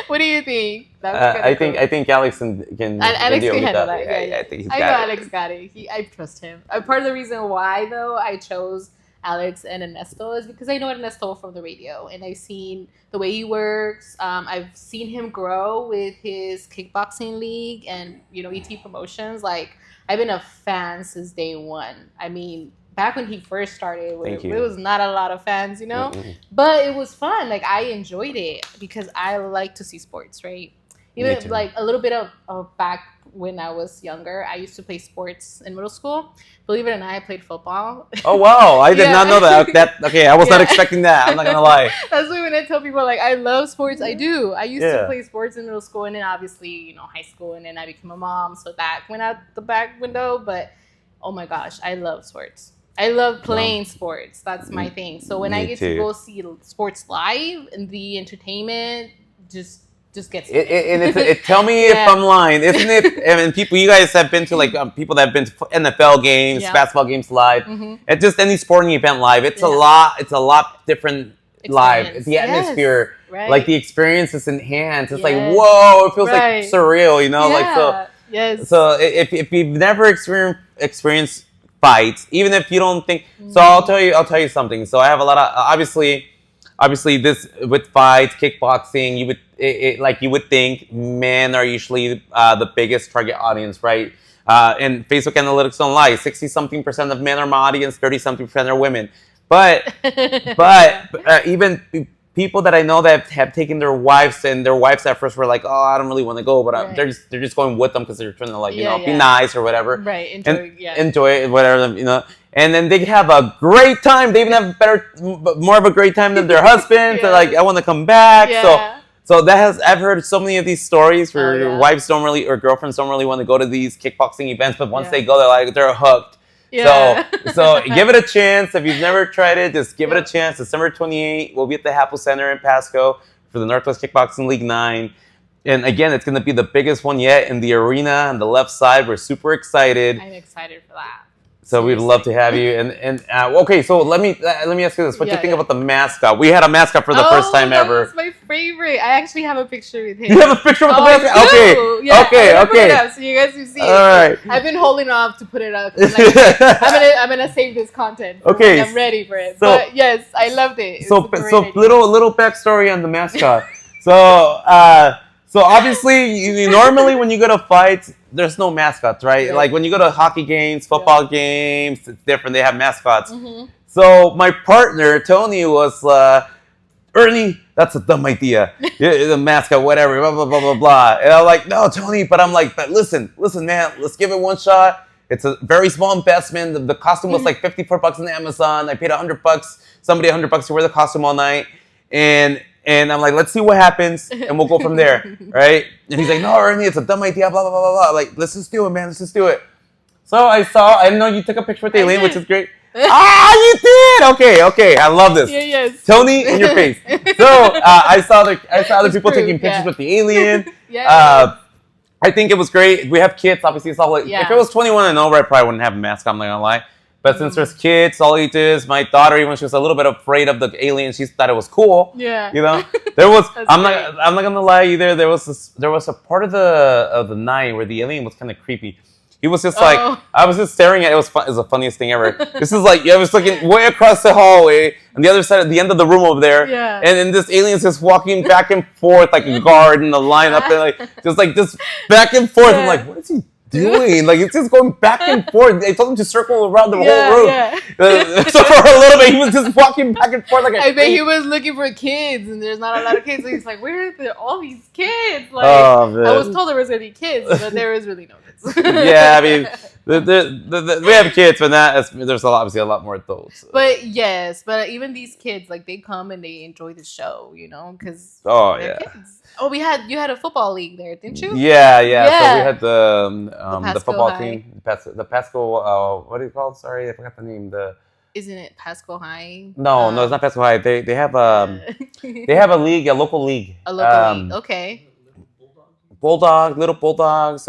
What do you think? I think Alex can Alex can handle that. Yeah, I think he's got it. Alex got it. I trust him. Part of the reason why though I chose Alex and Ernesto is because I know Ernesto from the radio, and I've seen the way he works. I've seen him grow with his kickboxing league and ET Promotions. Like, I've been a fan since day one. I mean, back when he first started, it was not a lot of fans, but it was fun. Like, I enjoyed it because I like to see sports, right? Even like a little bit of back when I was younger, I used to play sports in middle school. Believe it or not, I played football. Oh wow, I did not know that. Okay, I was not expecting that. I'm not gonna lie. That's why when I tell people like I love sports, I do. I used to play sports in middle school, and then obviously high school, and then I became a mom, so that went out the back window. But oh my gosh, I love sports. I love playing sports. That's my thing. So when I get to go see sports live, and the entertainment just gets me. Tell me if I'm lying, isn't it? I mean, you guys have been to people that have been to NFL games, basketball games live, and just any sporting event live. It's a lot different live. The atmosphere, like the experience is enhanced. It's like whoa, it feels like surreal, like so. Yes. So if you've never experienced fights, even if you don't think. So I'll tell you something. So I have a lot of obviously this with fights, kickboxing. You would think men are usually the biggest target audience, right? And Facebook analytics don't lie. 60-something% of men are my audience. 30-something% are women. But even people that I know that have taken their wives, and their wives at first were like, "Oh, I don't really want to go," but they're just going with them because they're trying to be nice or whatever. Right. Enjoy it, whatever. And then they have a great time. They even have more of a great time than their husbands. They're like, "I want to come back." Yeah. So I've heard so many of these stories where wives don't really, or girlfriends don't really want to go to these kickboxing events, but once they go, they're hooked. Yeah. So give it a chance. If you've never tried it, just give it a chance. December 28th, we'll be at the Happel Center in Pasco for the Northwest Kickboxing League 9. And again, it's going to be the biggest one yet in the arena on the left side. We're super excited. I'm excited for that. So we'd love to have you. And okay, so let me ask you this. What do you think about the mascot? We had a mascot for the first time ever. That was my favorite. I actually have a picture with him. You have a picture with the mascot? Okay. Yeah, okay. Put it up so you guys can see it. All right. I've been holding off to put it up. I'm gonna save this content. Okay. I'm ready for it. But yes, I loved it. So little backstory on the mascot. So obviously, normally when you go to fights, there's no mascots, right? Yeah. Like when you go to hockey games, football games, it's different. They have mascots. Mm-hmm. So my partner, Tony, was, Ernie, that's a dumb idea. The mascot, whatever, blah, blah, blah, blah, blah. And I'm like, no, Tony. But I'm like, but listen, man, let's give it one shot. It's a very small investment. The costume was like $54 on Amazon. I paid $100, somebody $100 to wear the costume all night. And I'm like, let's see what happens, and we'll go from there, right? And he's like, no, Ernie, it's a dumb idea, blah, blah, blah, blah, blah. Like, let's just do it, man. Let's just do it. So I know you took a picture with Aileen, which is great. You did? Okay. I love this. Yes. Tony, in your face. So I saw other people taking pictures with the alien. I think it was great. We have kids, obviously. It's all like, if it was 21 and over, I probably wouldn't have a mask. I'm not gonna lie. But since there's kids, all ages, my daughter, even she was a little bit afraid of the alien, she thought it was cool. Yeah. There was. I'm not gonna lie either. There was a part of the night where the alien was kind of creepy. He was just like, I was just staring at it. It was the funniest thing ever. This is like, I was looking way across the hallway, on the other side, at the end of the room over there. Yeah. And then this alien's just walking back and forth like a guard in the line up there, just back and forth. I'm like, what is he doing? Like, it's just going back and forth. They told him to circle around the whole room. Yeah. So for a little bit, he was just walking back and forth like I bet he was looking for kids, and there's not a lot of kids. So he's like, where are all these kids? Like, oh, man. I was told there was going to be kids, but there is really no kids. Yeah, I mean, we have kids, but there's obviously a lot more adults. But yes, but even these kids, like, they come and they enjoy the show, because they're kids. Oh, you had a football league there, didn't you? Yeah. So we had the football team, the Pasco. What do you call it? Sorry, I forgot the name. Isn't it Pasco High? No, it's not Pasco High. They have they have a league, a local league. A local league. Okay. Little Bulldogs.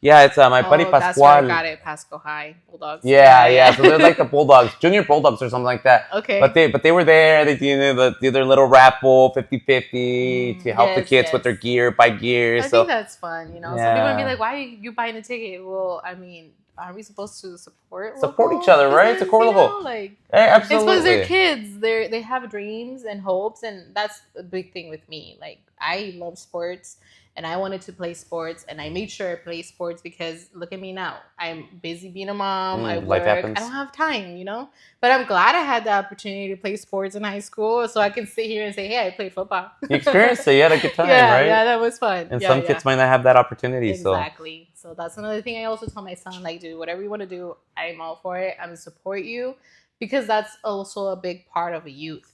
It's my buddy Pascual. That's where I got it, Pasco High Bulldogs. Yeah. So they're like the Bulldogs, Junior Bulldogs or something like that. Okay. But they were there. They did their little raffle, 50-50 to help the kids with their gear, buy gear. I think that's fun. Some people would be like, "Why are you buying a ticket?" Well, I mean, are we supposed to support each other, right? Support local. Like, absolutely. It's because they're kids. They have dreams and hopes, and that's a big thing with me. Like, I love sports. And I wanted to play sports, and I made sure I play sports because look at me now. I'm busy being a mom. I work. I don't have time, But I'm glad I had the opportunity to play sports in high school, so I can sit here and say, "Hey, I played football." You experienced it. You had a good time, right? Yeah, that was fun. And some kids might not have that opportunity. Exactly. So that's another thing I also tell my son, like, do whatever you want to do. I'm all for it. I'm going to support you because that's also a big part of a youth.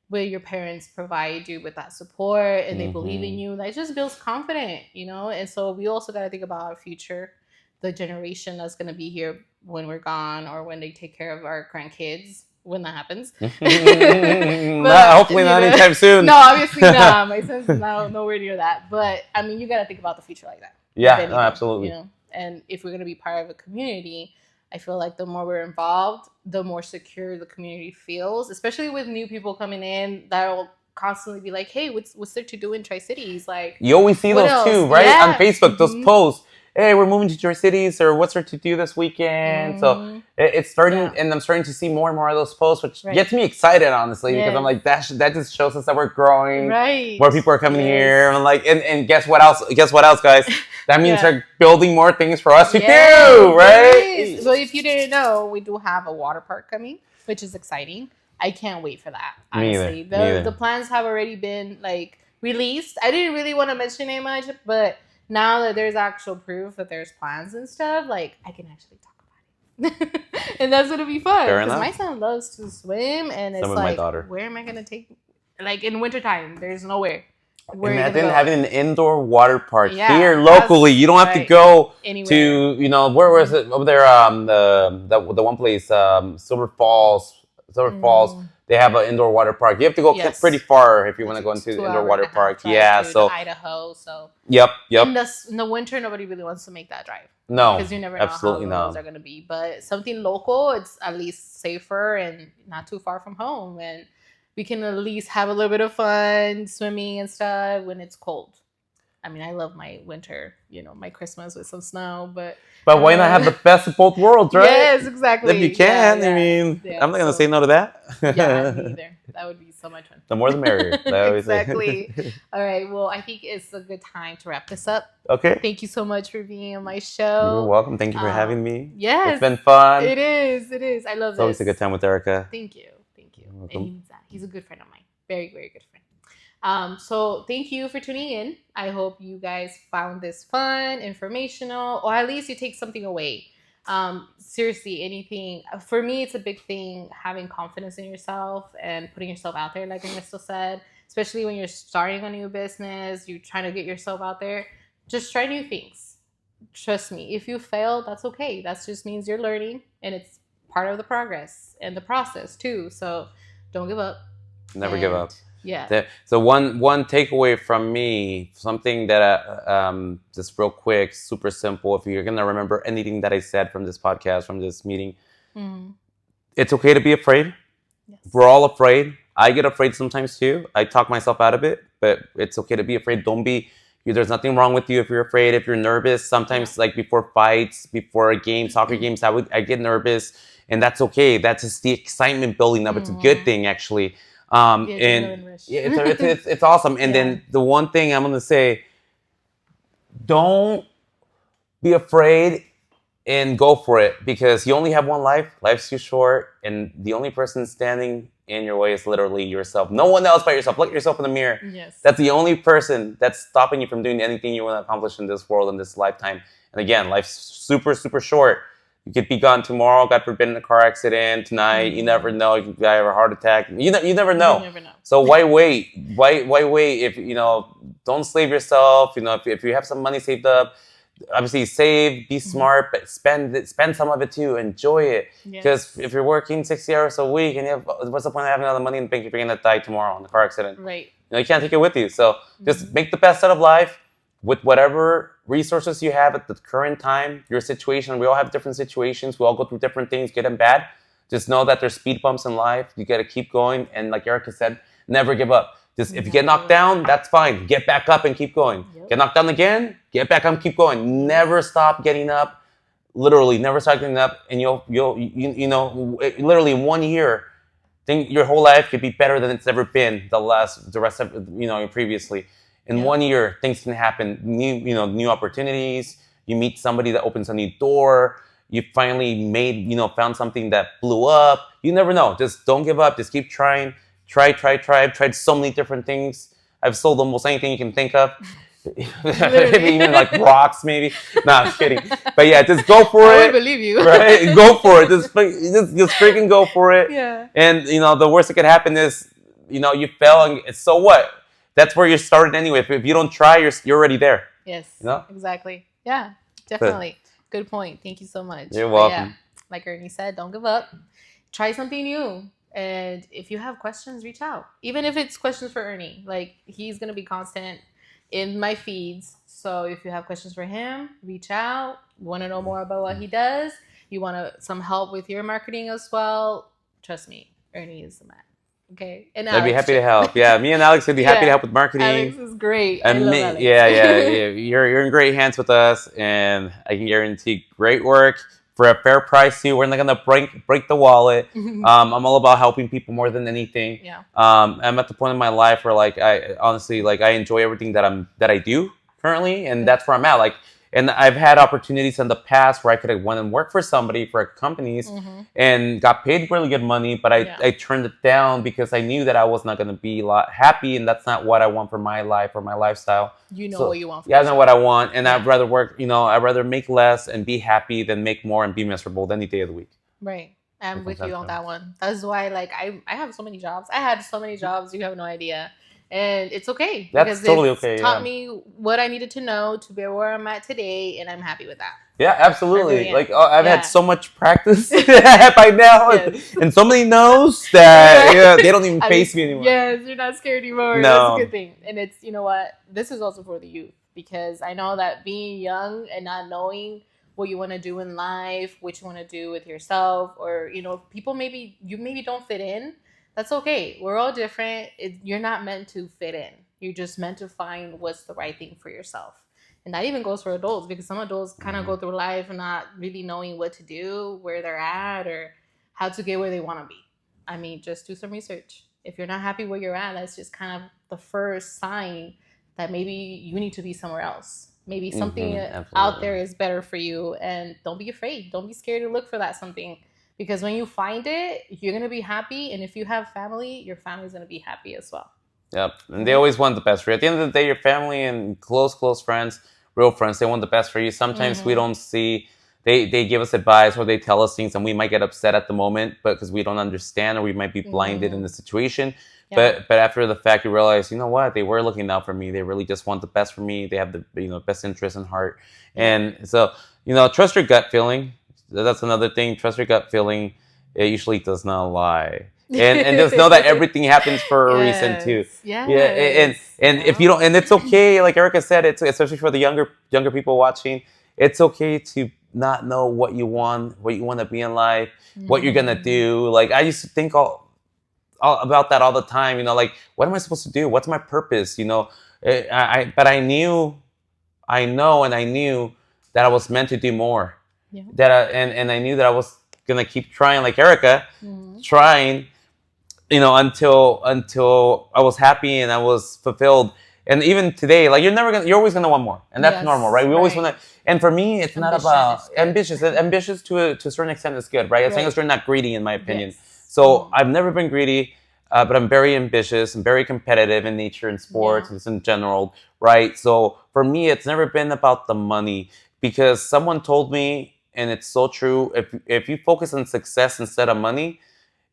Where your parents provide you with that support and they believe in you, that just builds confidence, And so we also got to think about our future, the generation that's going to be here when we're gone or when they take care of our grandkids, when that happens. Hopefully not anytime soon. No, obviously not. My son's nowhere near that. But I mean, you got to think about the future like that. Yeah, no, absolutely. And if we're going to be part of a community, I feel like the more we're involved, the more secure the community feels, especially with new people coming in that'll constantly be like, "Hey, what's there to do in Tri-Cities?" Like, you always see those too, right? On Facebook, those posts. hey, we're moving to your cities, or what's there to do this weekend? So it's starting, and I'm starting to see more and more of those posts, which gets me excited, honestly, because I'm like, that just shows us that we're growing. Right. More people are coming here. And I'm like, and guess what else? Guess what else, guys? That means they're building more things for us to do, right? So if you didn't know, we do have a water park coming, which is exciting. I can't wait for that. Honestly, the plans have already been like released. I didn't really want to mention it much, but now that there's actual proof that there's plans and stuff, like I can actually talk about it, and that's gonna be fun. Because my son loves to swim, and it's like, where am I gonna take? Like in wintertime, there's nowhere. Imagine having an indoor water park here locally. You don't have to go anywhere. To where was it over there? The one place, Silver Falls. They have an indoor water park. You have to go pretty far if you want to go into the indoor water park. So Idaho. So yep. In the winter, nobody really wants to make that drive. No, because you never know how the roads are going to be. But something local, it's at least safer and not too far from home, and we can at least have a little bit of fun swimming and stuff when it's cold. I mean, I love my winter, my Christmas with some snow, but why not have the best of both worlds, right? Yes, exactly. If you can, I mean, I'm not going to say no to that. Yeah, me either. That would be so much fun. The more the merrier. Exactly. All right. Well, I think it's a good time to wrap this up. Okay. Thank you so much for being on my show. You're welcome. Thank you for having me. Yes. It's been fun. It is. I love it. It's always a good time with Erica. Thank you. And he means that. He's a good friend of mine. Very, very good friend. So thank you for tuning in. I hope you guys found this fun, informational, or at least you take something away. Seriously, anything. For me, it's a big thing, having confidence in yourself and putting yourself out there, like Ernesto said, especially when you're starting a new business, you're trying to get yourself out there. Just try new things. Trust me, if you fail, that's okay. That just means you're learning, and it's part of the progress and the process too. So don't give up. Never give up. Yeah. So one takeaway from me, something that just real quick, super simple. If you're gonna remember anything that I said from this podcast, from this meeting, it's okay to be afraid. Yes. We're all afraid. I get afraid sometimes too. I talk myself out of it, but it's okay to be afraid. Don't be. There's nothing wrong with you if you're afraid. If you're nervous, sometimes like before fights, before a game, soccer games, I get nervous, and that's okay. That's just the excitement building up. It's a good thing actually. It's awesome. And then the one thing I'm gonna say, don't be afraid and go for it, because you only have one life. Life's too short, and the only person standing in your way is literally yourself. No one else but yourself. Look at yourself in the mirror. Yes. That's the only person that's stopping you from doing anything you want to accomplish in this world, in this lifetime. And again, life's super, super short. You could be gone tomorrow, God forbid, in a car accident tonight. You never know. You could have a heart attack. You never know. You never know. So why wait? Why wait? If don't slave yourself. If you have some money saved up, obviously save, be smart, but spend some of it too. Enjoy it. Because if you're working 60 hours a week and what's the point of having all the money in the bank if you're gonna die tomorrow in a car accident? Right. You can't take it with you. So just make the best out of life with whatever resources you have at the current time, your situation. We all have different situations. We all go through different things, good and bad. Just know that there's speed bumps in life. You got to keep going. And like Erica said, never give up. Just if you get knocked down, that's fine. Get back up and keep going. Get knocked down again, get back up and keep going. Never stop getting up. Literally, never stop getting up. And you'll literally in 1 year, think your whole life could be better than it's ever been the rest of previously. In 1 year, things can happen. New opportunities. You meet somebody that opens a new door. You finally found something that blew up. You never know. Just don't give up. Just keep trying. Try. I've tried so many different things. I've sold almost anything you can think of. Even like rocks, maybe. Nah, I'm kidding. But yeah, just go for it. I believe you. Right? Go for it. Just freaking go for it. Yeah. And the worst that could happen is you fail, and so what? That's where you started anyway. If you don't try, you're already there. Yes. Exactly. Yeah. Definitely. Good point. Thank you so much. You're welcome. Yeah, like Ernie said, don't give up. Try something new. And if you have questions, reach out. Even if it's questions for Ernie, like he's gonna be constant in my feeds. So if you have questions for him, reach out. You want to know more about what he does? You want some help with your marketing as well? Trust me, Ernie is the man. Okay, and I'd be happy to help. Yeah, me and Alex would be happy to help with marketing. Alex is great. And I love Alex. yeah. You're in great hands with us, and I can guarantee great work for a fair price too. We're not gonna break the wallet. I'm all about helping people more than anything. Yeah. I'm at the point in my life where like I honestly like I enjoy everything that I do currently, and that's where I'm at. Like, and I've had opportunities in the past where I could have went and worked for somebody for companies and got paid really good money, but I turned it down because I knew that I was not going to be happy, and that's not what I want for my life or my lifestyle. You know what you want. I know what I want, and I'd rather work. I'd rather make less and be happy than make more and be miserable any day of the week. Right. I'm with you on that one. That's why, like, I have so many jobs. I had so many jobs. You have no idea. And it's okay. That's totally okay. It taught me what I needed to know to be where I'm at today, and I'm happy with that. Yeah, absolutely. Really like I've had so much practice by now, and so many no's that they don't even face me anymore. Yes, you're not scared anymore. No. That's a good thing. And it's, you know what? This is also for the youth, because I know that being young and not knowing what you want to do in life, what you want to do with yourself, or people maybe don't fit in. That's okay. We're all different. You're not meant to fit in. You're just meant to find what's the right thing for yourself. And that even goes for adults, because some adults kind of go through life not really knowing what to do, where they're at, or how to get where they want to be. I mean, just do some research. If you're not happy where you're at, that's just kind of the first sign that maybe you need to be somewhere else. Maybe something out there is better for you. And don't be afraid. Don't be scared to look for that something. Because when you find it, you're going to be happy. And if you have family, your family's going to be happy as well. Yep. And they always want the best for you. At the end of the day, your family and close friends, real friends, they want the best for you. Sometimes we don't see, they give us advice or they tell us things and we might get upset at the moment, but because we don't understand, or we might be blinded in the situation. Yeah. But after the fact, you realize, you know what, they were looking out for me. They really just want the best for me. They have the best interest in heart. And so, trust your gut feeling. That's another thing. Trust your gut feeling. It usually does not lie. And just know that everything happens for a reason too. Yeah. And if you don't, and it's okay. Like Erica said, it's especially for the younger people watching. It's okay to not know what you want to be in life, what you're gonna do. Like I used to think all about that all the time. Like what am I supposed to do? What's my purpose? But I knew that I was meant to do more. Yeah. And I knew that I was gonna keep trying, like Erica, trying. Until I was happy and I was fulfilled. And even today, like you're always gonna want more, and that's normal, right? We always want to. And for me, it's not about ambitious. Ambitious to a certain extent is good, right? As long as you're not greedy, in my opinion. Yes. So I've never been greedy, but I'm very ambitious and very competitive in nature and sports and just in general, right? So for me, it's never been about the money, because someone told me, and it's so true. If you focus on success instead of money,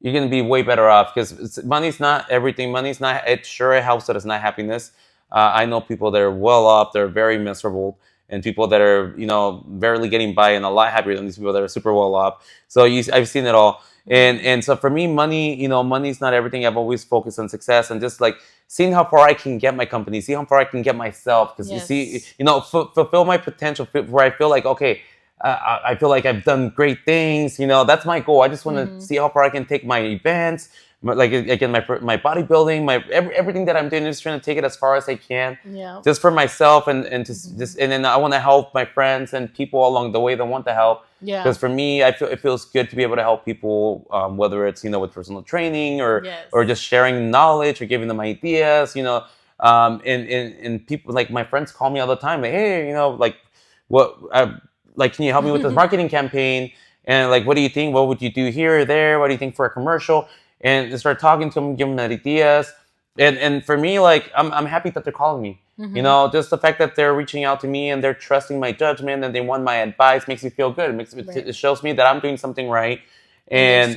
you're going to be way better off, because money's not everything. Money's not, it helps, but it's not happiness. I know people that are well off, they're very miserable, and people that are, barely getting by and a lot happier than these people that are super well off. So I've seen it all. And so for me, money, money's not everything. I've always focused on success and just like seeing how far I can get my company, see how far I can get myself. Because you see, fulfill my potential where I feel like, okay, I feel like I've done great things. That's my goal. I just want to see how far I can take my events, like again, my bodybuilding, everything that I'm doing. Just trying to take it as far as I can, just for myself, and just and then I want to help my friends and people along the way that want to help. Yeah. Because for me, I feel it feels good to be able to help people, whether it's with personal training or just sharing knowledge or giving them ideas. And people like my friends call me all the time, like, hey, like what. Like, can you help me with this marketing campaign? And like, what do you think? What would you do here or there? What do you think for a commercial? And start talking to them, give them ideas. And for me, like, I'm happy that they're calling me. Just the fact that they're reaching out to me and they're trusting my judgment and they want my advice makes me feel good. It shows me that I'm doing something right. And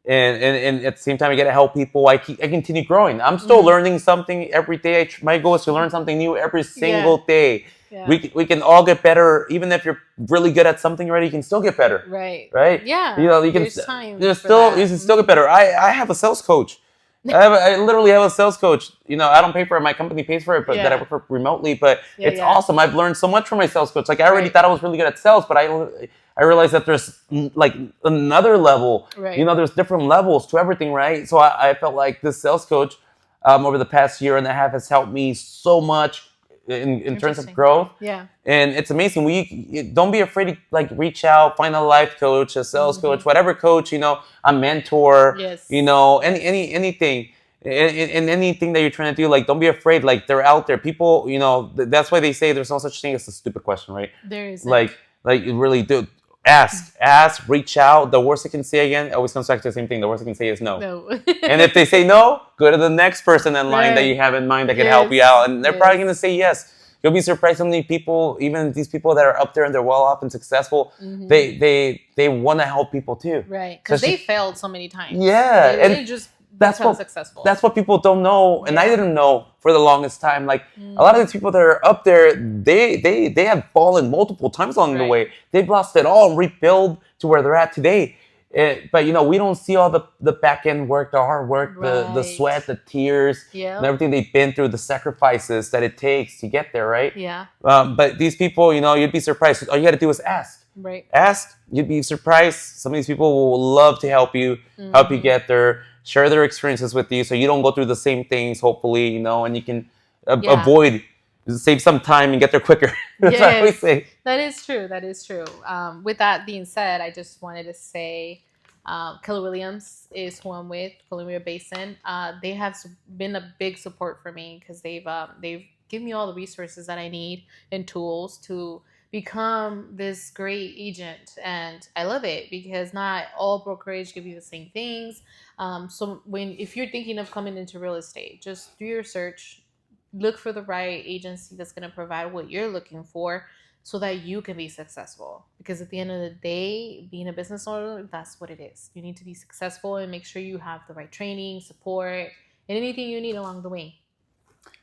and at the same time, I get to help people. I continue growing. I'm still learning something every day. My goal is to learn something new every single day. Yeah. We can all get better. Even if you're really good at something already, you can still get better. Right. Yeah. You can still get better. I have a sales coach, I literally have a sales coach. You know, I don't pay for it. My company pays for it, but that I work for remotely. But it's awesome. I've learned so much from my sales coach. Like I already thought I was really good at sales, but I realized that there's like another level. Right. You know, there's different levels to everything, right? So I felt like this sales coach over the past year and a half has helped me so much in terms of growth. Yeah. And it's amazing. Don't be afraid to like reach out, find a life coach, a sales coach, whatever coach, you know, a mentor, you know, anything. In anything that you're trying to do, like, don't be afraid. Like, they're out there. People, you know, that's why they say there's no such thing as a stupid question, right? There is. Like you really do. Ask, reach out. The worst I can say again, always comes back to the same thing. The worst I can say is no. And if they say no, go to the next person in line that you have in mind that can help you out. And they're probably going to say yes. You'll be surprised how many people, even these people that are up there and they're well off and successful, they want to help people too. Right. Because they failed so many times. Yeah. They just become successful. That's what people don't know. And I didn't know for the longest time. Like a lot of these people that are up there, they have fallen multiple times along the way. They've lost it all and rebuild to where they're at today. But, you know, we don't see all the back end work, the hard work, the sweat, the tears, and everything they've been through, the sacrifices that it takes to get there, right? Yeah. But these people, you know, you'd be surprised. All you got to do is ask. Right. Ask. You'd be surprised. Some of these people will love to help you get there, share their experiences with you so you don't go through the same things, hopefully, you know, and you can save some time and get there quicker. That's what we say. That is true. That is true. With that being said, I just wanted to say Keller Williams is who I'm with, Columbia Basin. They have been a big support for me because they've given me all the resources that I need and tools to become this great agent. And I love it because not all brokerage give you the same things. So if you're thinking of coming into real estate, just do your search. Look for the right agency that's going to provide what you're looking for so that you can be successful. Because at the end of the day, being a business owner, that's what it is. You need to be successful and make sure you have the right training, support, and anything you need along the way.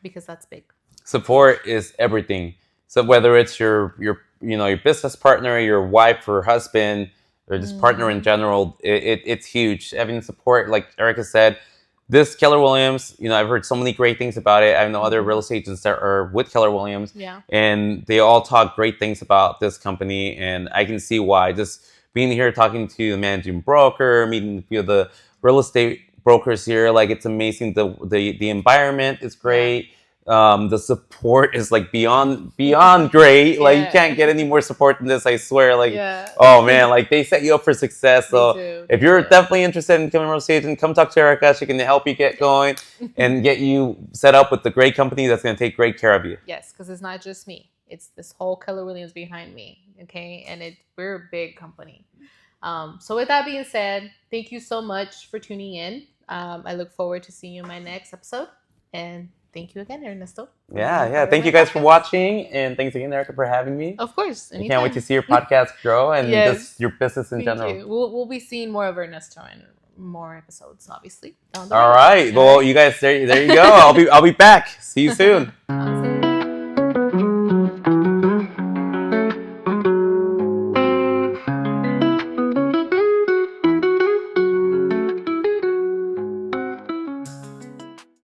Because that's big. Support is everything. So whether it's your business partner, your wife or husband, or just partner in general, it's huge. Having support, like Erica said, this Keller Williams, you know, I've heard so many great things about it. I know other real estate agents that are with Keller Williams, and they all talk great things about this company, and I can see why. Just being here, talking to the managing broker, meeting a few of the real estate brokers here, like it's amazing. The environment is great. The support is like beyond great. Like you can't get any more support than this, I swear. Like, oh man, like they set you up for success. So if you're definitely interested in becoming a real estate agent, come talk to Erica. She can help you get going and get you set up with the great company that's going to take great care of you. Yes, because it's not just me. It's this whole Keller Williams behind me. Okay, and we're a big company. So with that being said, thank you so much for tuning in. I look forward to seeing you in my next episode. And thank you again, Ernesto. Yeah. Thank you guys for watching. And thanks again, Erica, for having me. Of course. I can't wait to see your podcast grow and just your business in general. You. We'll be seeing more of Ernesto in more episodes, obviously. All right. Well, you guys, there you go. I'll be back. See you soon.